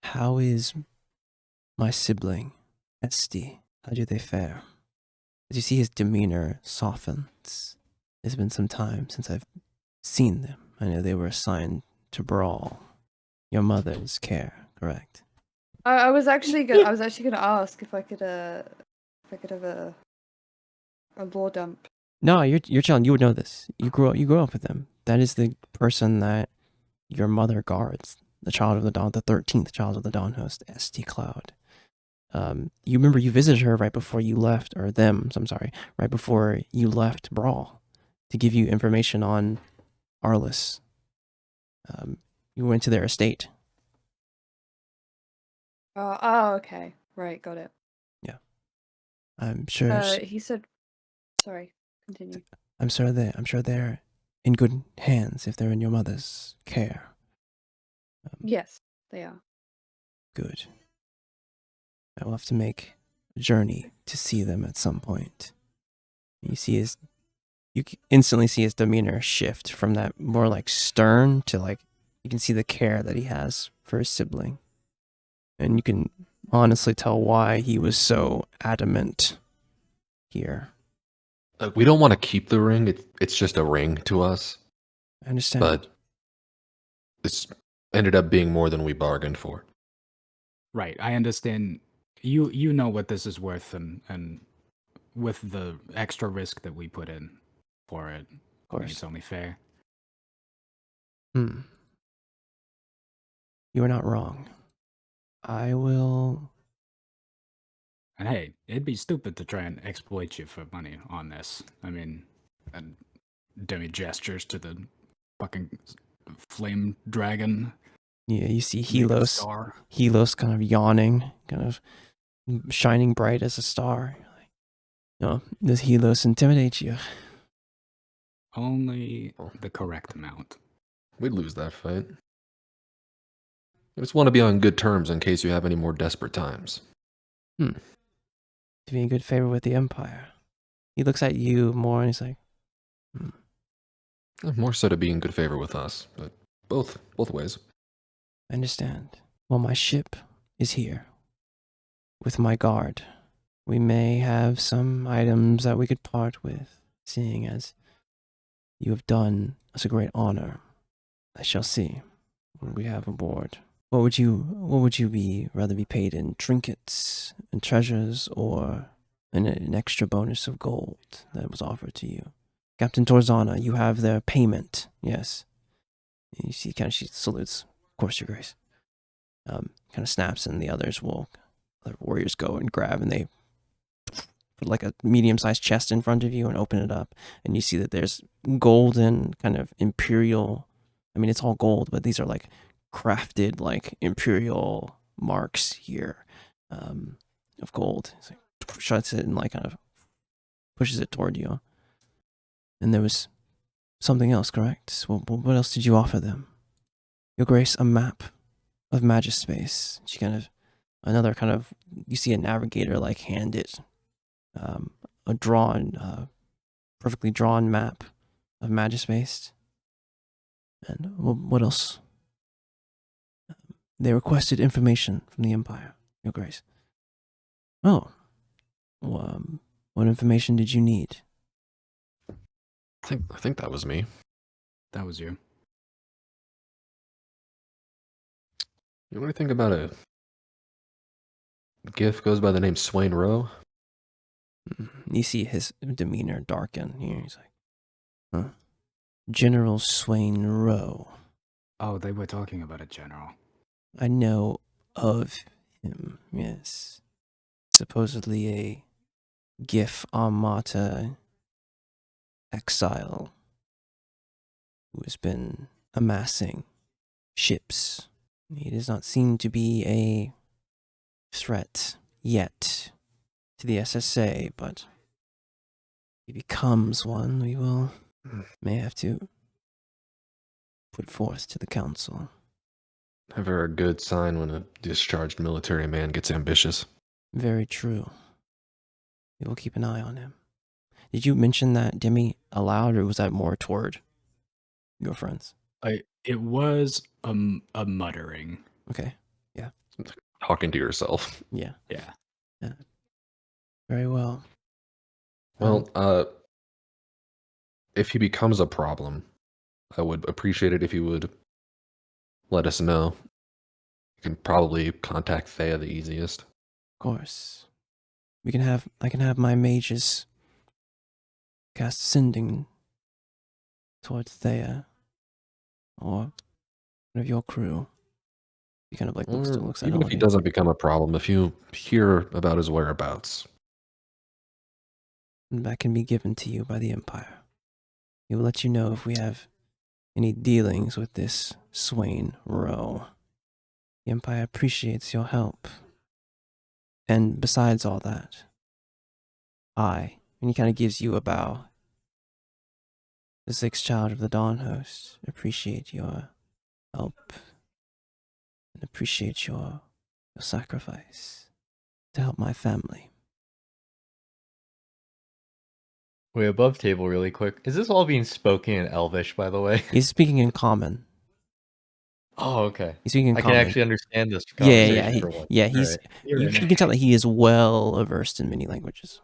Speaker 1: How is my sibling, Esty? How do they fare? As you see his demeanor softens. It's been some time since I've seen them. I know they were assigned to Brawl. Your mother's care, correct?
Speaker 4: I was actually gonna ask if I could have a lore dump.
Speaker 1: No, you're chilling. You would know this. You grew up with them. That is the person that your mother guards. The child of the dawn, the 13th child of the dawn host, St. Cloud. You remember you visited her right before you left, or them. I'm sorry, right before you left Brawl, to give you information on Arliss. You went to their estate.
Speaker 4: Oh, okay. Right, got it.
Speaker 1: Yeah, I'm sure.
Speaker 4: He said, sorry, continue.
Speaker 1: I'm sure they're in good hands if they're in your mother's care.
Speaker 4: Yes, they are.
Speaker 1: Good. I will have to make a journey to see them at some point. You instantly see his demeanor shift from that more like stern to like, you can see the care that he has for his sibling. And you can honestly tell why he was so adamant here.
Speaker 6: Like, we don't want to keep the ring. It's just a ring to us.
Speaker 1: I understand.
Speaker 6: But this ended up being more than we bargained for.
Speaker 3: Right, I understand. You know what this is worth, and with the extra risk that we put in for it,
Speaker 1: Of
Speaker 3: I think
Speaker 1: course.
Speaker 3: it's only fair.
Speaker 1: You are not wrong. I will...
Speaker 3: And hey, it'd be stupid to try and exploit you for money on this. I mean, and Demi gestures to the fucking flame dragon.
Speaker 1: Yeah, you see
Speaker 3: make a
Speaker 1: Helos.
Speaker 3: star.
Speaker 1: Helos kind of yawning, kind of shining bright as a star. No, does Helos intimidate you?
Speaker 3: Only the correct amount.
Speaker 6: We'd lose that fight. I just want to be on good terms in case you have any more desperate times.
Speaker 1: To be in good favor with the Empire. He looks at you more and he's like,
Speaker 6: More so to be in good favor with us, but both ways.
Speaker 1: I understand. Well, my ship is here. With my guard. We may have some items that we could part with, seeing as you have done us a great honor. I shall see when we have aboard. What would you rather be paid in trinkets and treasures, or an extra bonus of gold that was offered to you? Captain Torzana, you have their payment, yes. You see, she salutes. Of course, Your Grace. Kind of snaps, and the other warriors go and grab, and they put like a medium-sized chest in front of you and open it up, and you see that there's golden kind of imperial. I mean, it's all gold, but these are like crafted like imperial marks here of gold. It's like, shuts it and like kind of pushes it toward you. And there was something else, correct? What else did you offer them? Your Grace, a map of Magispace. She another kind of, you see a navigator like hand it a drawn, perfectly drawn map of Magispace. And what else? They requested information from the Empire, Your Grace. Oh. What information did you need?
Speaker 6: I think that was me.
Speaker 3: That was you.
Speaker 6: You know what I think about a gift goes by the name Swain Rowe?
Speaker 1: You see his demeanor darken here. He's like, huh? General Swain Rowe.
Speaker 3: Oh, they were talking about a general.
Speaker 1: I know of him, yes. Supposedly a Gif Armata exile who has been amassing ships. He does not seem to be a threat yet to the SSA, but if he becomes one, we may have to put forth to the council.
Speaker 6: Never a good sign when a discharged military man gets ambitious.
Speaker 1: Very true. We will keep an eye on him. Did you mention that Demi aloud, or was that more toward your friends?
Speaker 3: It was a muttering.
Speaker 1: Okay.
Speaker 6: Talking to yourself.
Speaker 1: Yeah.
Speaker 3: Yeah.
Speaker 1: Very well.
Speaker 6: Well, if he becomes a problem, I would appreciate it if you would let us know. You can probably contact Thea the easiest.
Speaker 1: Of course. I can have my mages cast sending towards Thea or one of your crew. He kind of like looks at
Speaker 6: Even if he
Speaker 1: Elodie.
Speaker 6: doesn't become a problem, if you hear about his whereabouts,
Speaker 1: That can be given to you by the Empire. He will let you know if we have any dealings with this Swain Rowe. The Empire appreciates your help. And besides all that, and he kind of gives you a bow, the sixth child of the Dawn Host, appreciate your help and appreciate your sacrifice to help my family.
Speaker 2: Wait, above table really quick. Is this all being spoken in Elvish, by the way?
Speaker 1: He's speaking in common.
Speaker 2: Oh, okay.
Speaker 1: He's speaking in
Speaker 2: I
Speaker 1: common.
Speaker 2: can actually understand this
Speaker 1: Yeah,
Speaker 2: conversation for once.
Speaker 1: he's.
Speaker 2: Alright.
Speaker 1: You can tell that he is well versed in many languages.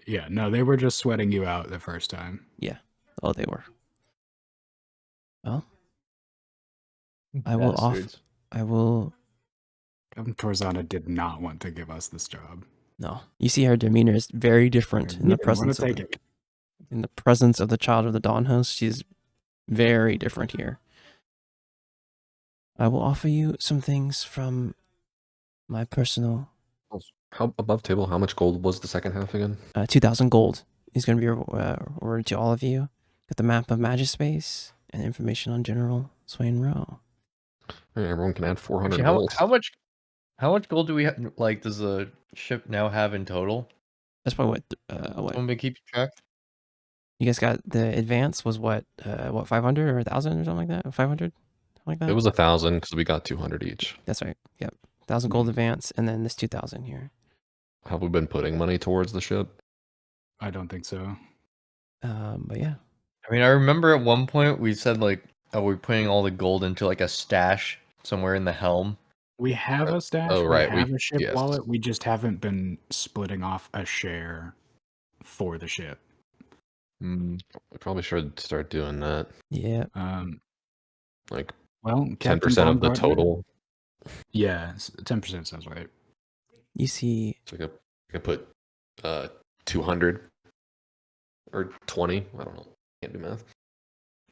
Speaker 3: Yeah, no, they were just sweating you out the first time.
Speaker 1: Oh, they were. Well, I will.
Speaker 3: Captain Torzana did not want to give us this job.
Speaker 1: No, you see her demeanor is very different in the presence of the child of the Dawn Host. She's very different here. I will offer you some things from my personal.
Speaker 6: how above table, how much gold was the second half again?
Speaker 1: 2,000 gold is going to be awarded to all of you. Got the map of Magispace and information on General Swain Rowe.
Speaker 6: Hey, everyone can add 400
Speaker 2: Actually,
Speaker 6: gold.
Speaker 2: how much gold do we have? Like, does the ship now have in total?
Speaker 1: That's probably what
Speaker 2: Someone keep track.
Speaker 1: you guys got. The advance was what 500 or 1,000 or something like that. 500, like that.
Speaker 6: It was 1,000 because we got 200 each.
Speaker 1: That's right. Yep, 1,000 gold advance, and then this 2,000 here.
Speaker 6: Have we been putting money towards the ship?
Speaker 3: I don't think so.
Speaker 1: But yeah,
Speaker 2: I mean, I remember at one point we said like, "Oh, we're putting all the gold into like a stash somewhere in the helm."
Speaker 3: We have a stash.
Speaker 6: Oh, right,
Speaker 3: We have
Speaker 6: we-
Speaker 3: a ship
Speaker 6: yes.
Speaker 3: wallet. We just haven't been splitting off a share for the ship.
Speaker 6: We probably should start doing that.
Speaker 1: yeah.
Speaker 6: Like
Speaker 3: Well,
Speaker 6: 10% of the total.
Speaker 3: Yeah, 10% sounds right.
Speaker 1: You see,
Speaker 6: So I could put 200 or 20. I don't know. Can't do math.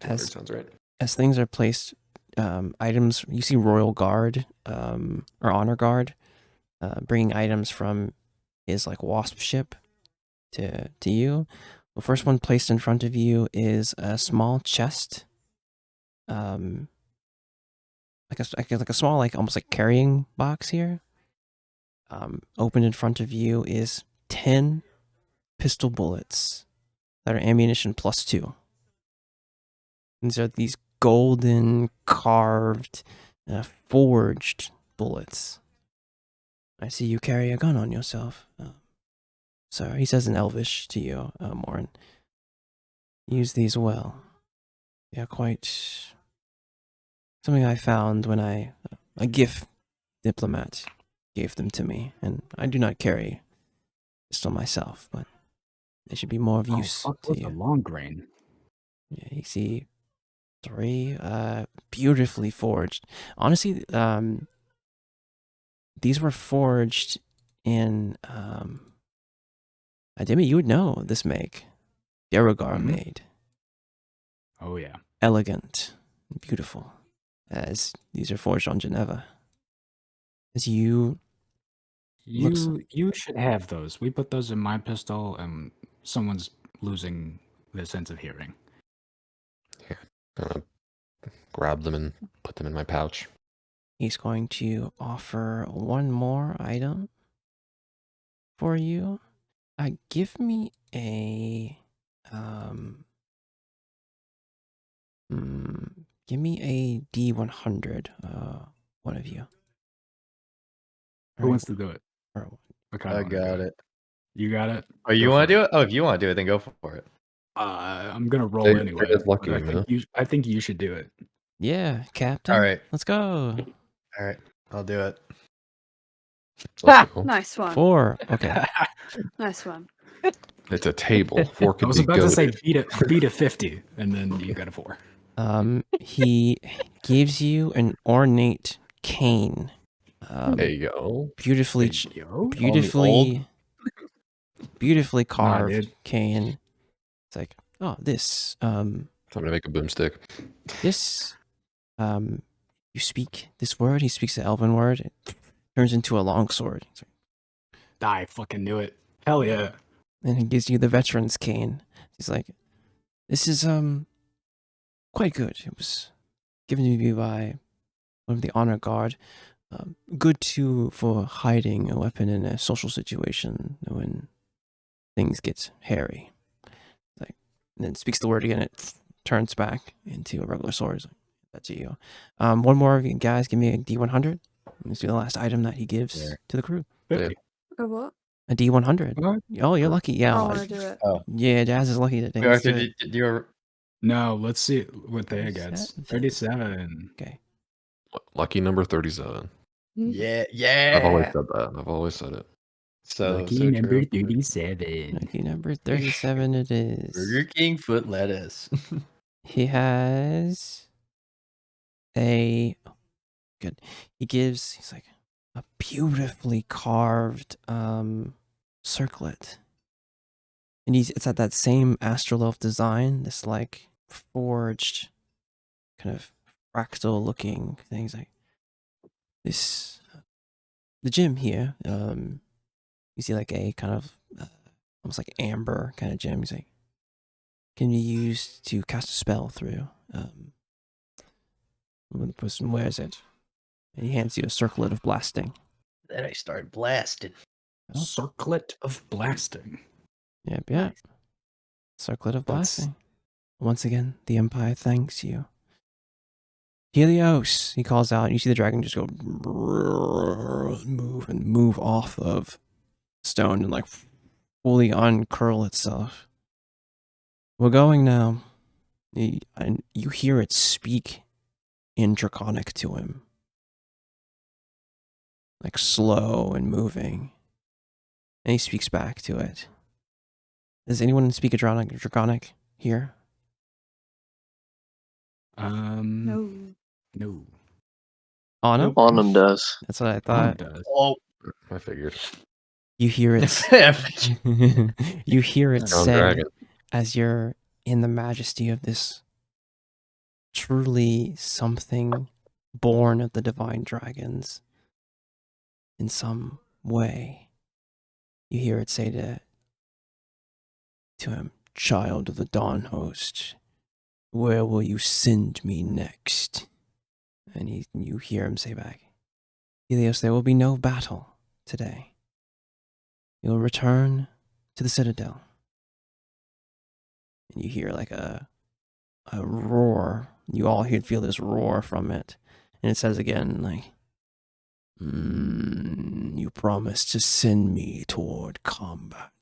Speaker 6: 200
Speaker 1: As-
Speaker 6: sounds right.
Speaker 1: as things are placed, items. You see Royal Guard, or Honor Guard, bringing items from his like Wasp ship to you. The first one placed in front of you is a small chest, like a small, like almost like carrying box here. Open in front of you is 10 pistol bullets that are ammunition +2. These are these golden carved, forged bullets. I see you carry a gun on yourself. Sir, he says in Elvish to you, Morne. Use these well. They are quite something I found when a gift diplomat gave them to me, and I do not carry pistol myself, but they should be more of use to
Speaker 3: What's
Speaker 1: you.
Speaker 3: a long grain?
Speaker 1: Yeah, you see 3 beautifully forged. Honestly, these were forged in Demi, you would know this make. Derogar
Speaker 3: Mhm.
Speaker 1: made.
Speaker 3: Oh yeah.
Speaker 1: Elegant, beautiful, as these are forged on Geneva. As you Looks-
Speaker 3: You should have those. We put those in my pistol, and someone's losing their sense of hearing.
Speaker 6: Grab them and put them in my pouch.
Speaker 1: He's going to offer one more item for you. Give me a give me a D100. One of you.
Speaker 3: Who wants to do it?
Speaker 1: Or,
Speaker 3: What kind
Speaker 2: I
Speaker 3: wanna do
Speaker 2: got it.
Speaker 3: You got it.
Speaker 2: Oh, you
Speaker 3: Go
Speaker 2: want
Speaker 3: for
Speaker 2: to do it? Oh, if you want to do it, then go for it.
Speaker 3: I'm gonna roll
Speaker 6: Jake-
Speaker 3: anyway.
Speaker 6: Jake is lucky,
Speaker 3: but I
Speaker 6: you
Speaker 3: think
Speaker 6: know?
Speaker 3: I think you should do it.
Speaker 1: yeah, Captain.
Speaker 2: All right.
Speaker 1: Let's go.
Speaker 2: All right, I'll do it.
Speaker 6: Let's go.
Speaker 4: Nice one.
Speaker 1: 4. Okay.
Speaker 4: Nice one.
Speaker 6: It's a table. 4
Speaker 3: I
Speaker 6: could
Speaker 3: was
Speaker 6: be
Speaker 3: about to say
Speaker 6: goated.
Speaker 3: beat a 50, and then you got a 4.
Speaker 1: He gives you an ornate cane.
Speaker 6: There you go.
Speaker 1: Beautifully, beautifully carved
Speaker 3: dude.
Speaker 1: cane. It's like, oh, this,
Speaker 6: I'm gonna make a boomstick.
Speaker 1: this, you speak this word. He speaks the Elven word. It turns into a longsword. It's like,
Speaker 3: I fucking knew it. Hell yeah.
Speaker 1: and he gives you the veteran's cane. He's like, this is quite good. It was given to you by one of the honor guard. Good for hiding a weapon in a social situation when things get hairy. Like, and then speaks the word again. It turns back into a regular sword. It's like, that's you. One more of you guys, give me a D100. Let's do the last item that he gives
Speaker 2: There.
Speaker 1: to the crew.
Speaker 3: 50.
Speaker 4: Oh, what?
Speaker 1: A D100.
Speaker 3: What?
Speaker 1: Oh, you're lucky. Yeah.
Speaker 4: I want to do it.
Speaker 1: Yeah, Jazz is lucky today.
Speaker 2: Wait,
Speaker 1: Let's do
Speaker 2: Arthur,
Speaker 1: it.
Speaker 2: did you ever?
Speaker 3: No, let's see what they gets.
Speaker 1: 37.
Speaker 3: 37.
Speaker 1: Okay.
Speaker 6: Lucky number 37.
Speaker 2: Yeah,
Speaker 6: I've always
Speaker 2: yeah.
Speaker 6: said that. I've always said it.
Speaker 2: So
Speaker 3: Lucky number
Speaker 2: true.
Speaker 3: 37.
Speaker 1: Lucky number 37 it is.
Speaker 2: Burger King foot lettuce.
Speaker 1: He has good. He's like a beautifully carved circlet. And it's at that same Astrolelf design, this like forged kind of fractal looking things like this. The gem here, you see like a kind of almost like amber kind of gem. He's like, can be used to cast a spell through. When the person wears it, and he hands you a circlet of blasting.
Speaker 2: Then I start blasting.
Speaker 1: Oh.
Speaker 3: Circlet of blasting.
Speaker 1: Yep.
Speaker 4: Nice.
Speaker 1: Circlet of
Speaker 3: That's-
Speaker 1: blasting. Once again, the Empire thanks you. Helios, he calls out, and you see the dragon just go move off of stone and like fully uncurl itself. We're going now. And you hear it speak in Draconic to him. Like slow and moving. And he speaks back to it. Does anyone speak a Draconic here?
Speaker 3: No.
Speaker 1: Anna?
Speaker 7: Autumn does.
Speaker 1: That's what I
Speaker 3: It
Speaker 1: thought.
Speaker 3: does.
Speaker 2: Oh,
Speaker 6: I figured.
Speaker 1: You hear it. You hear it
Speaker 6: Strong
Speaker 1: say,
Speaker 6: dragon.
Speaker 1: as you're in the majesty of this truly something born of the divine dragons in some way. You hear it say to him, child of the dawn host, where will you send me next? And you hear him say back, Helios, there will be no battle today. You'll return to the Citadel. And you hear like a roar. You all feel this roar from it. And it says again, like, you promised to send me toward combat,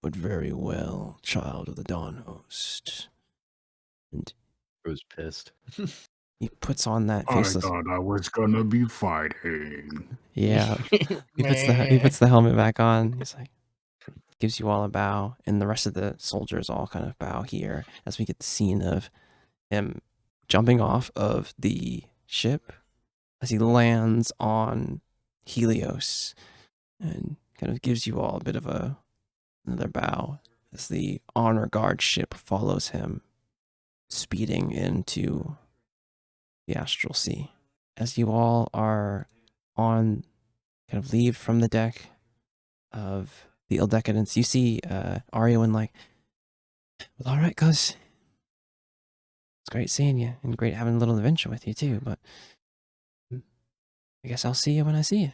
Speaker 1: but very well, child of the Dawn Host. And
Speaker 2: I was pissed.
Speaker 1: he puts on that
Speaker 3: I
Speaker 1: faceless.
Speaker 3: thought I was gonna be fighting.
Speaker 1: Yeah, he puts the helmet back on. He's like, gives you all a bow, and the rest of the soldiers all kind of bow here as we get the scene of him jumping off of the ship as he lands on Helios. and kind of gives you all a bit of another bow as the honor guard ship follows him, speeding into the astral sea. As you all are on kind of leave from the deck of the Ill Decadence, you see Ario and like, well, all right, cuz it's great seeing you and great having a little adventure with you too, but I guess I'll see you when I see you.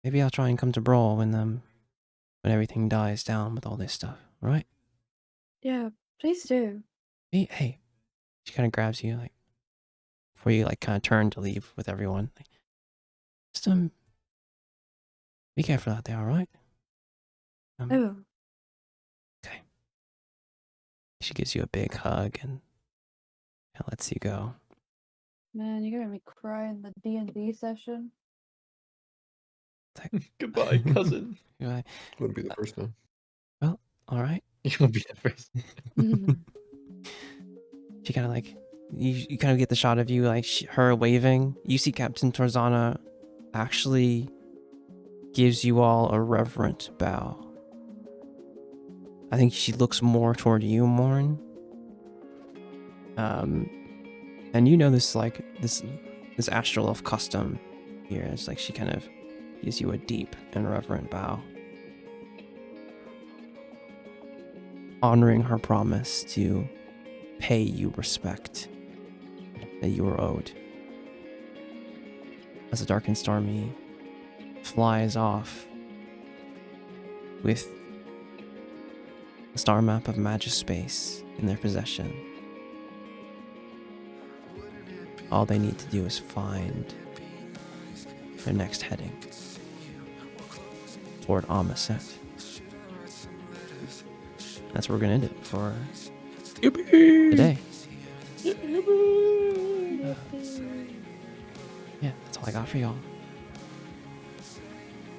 Speaker 1: Maybe I'll try and come to Brawl when everything dies down with all this stuff, all right?
Speaker 4: Yeah, please do.
Speaker 1: Hey, she kind of grabs you like before you like kind of turn to leave with everyone. Like, just be careful out there, all right?
Speaker 4: Oh,
Speaker 1: Okay. She gives you a big hug and lets you go.
Speaker 4: man, you're gonna make me cry in the D&D session.
Speaker 2: Goodbye, cousin.
Speaker 1: You're like,
Speaker 6: Wouldn't be the first time.
Speaker 1: well, all right.
Speaker 2: You'll be the first.
Speaker 1: She kind of like, you kind of get the shot of you, like her waving. You see Captain Torzana actually gives you all a reverent bow. I think she looks more toward you, Morne. And you know this, like, this astral elf custom here. It's like she kind of gives you a deep and reverent bow, honoring her promise to pay you respect that you are owed. As the dark and stormy flies off with a star map of Magispace in their possession, all they need to do is find their next heading toward Amaset. That's where we're gonna end it for today. Yeah, that's all I got for y'all.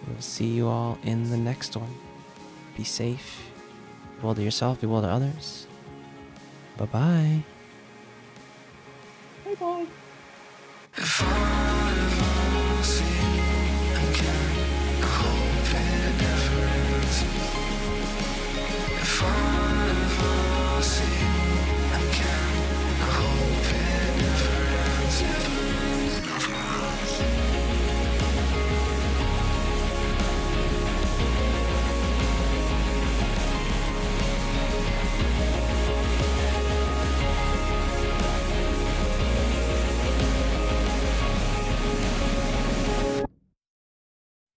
Speaker 1: We'll see you all in the next one. Be safe. Be well to yourself. Be well to others. Bye-bye.
Speaker 5: Bye bye.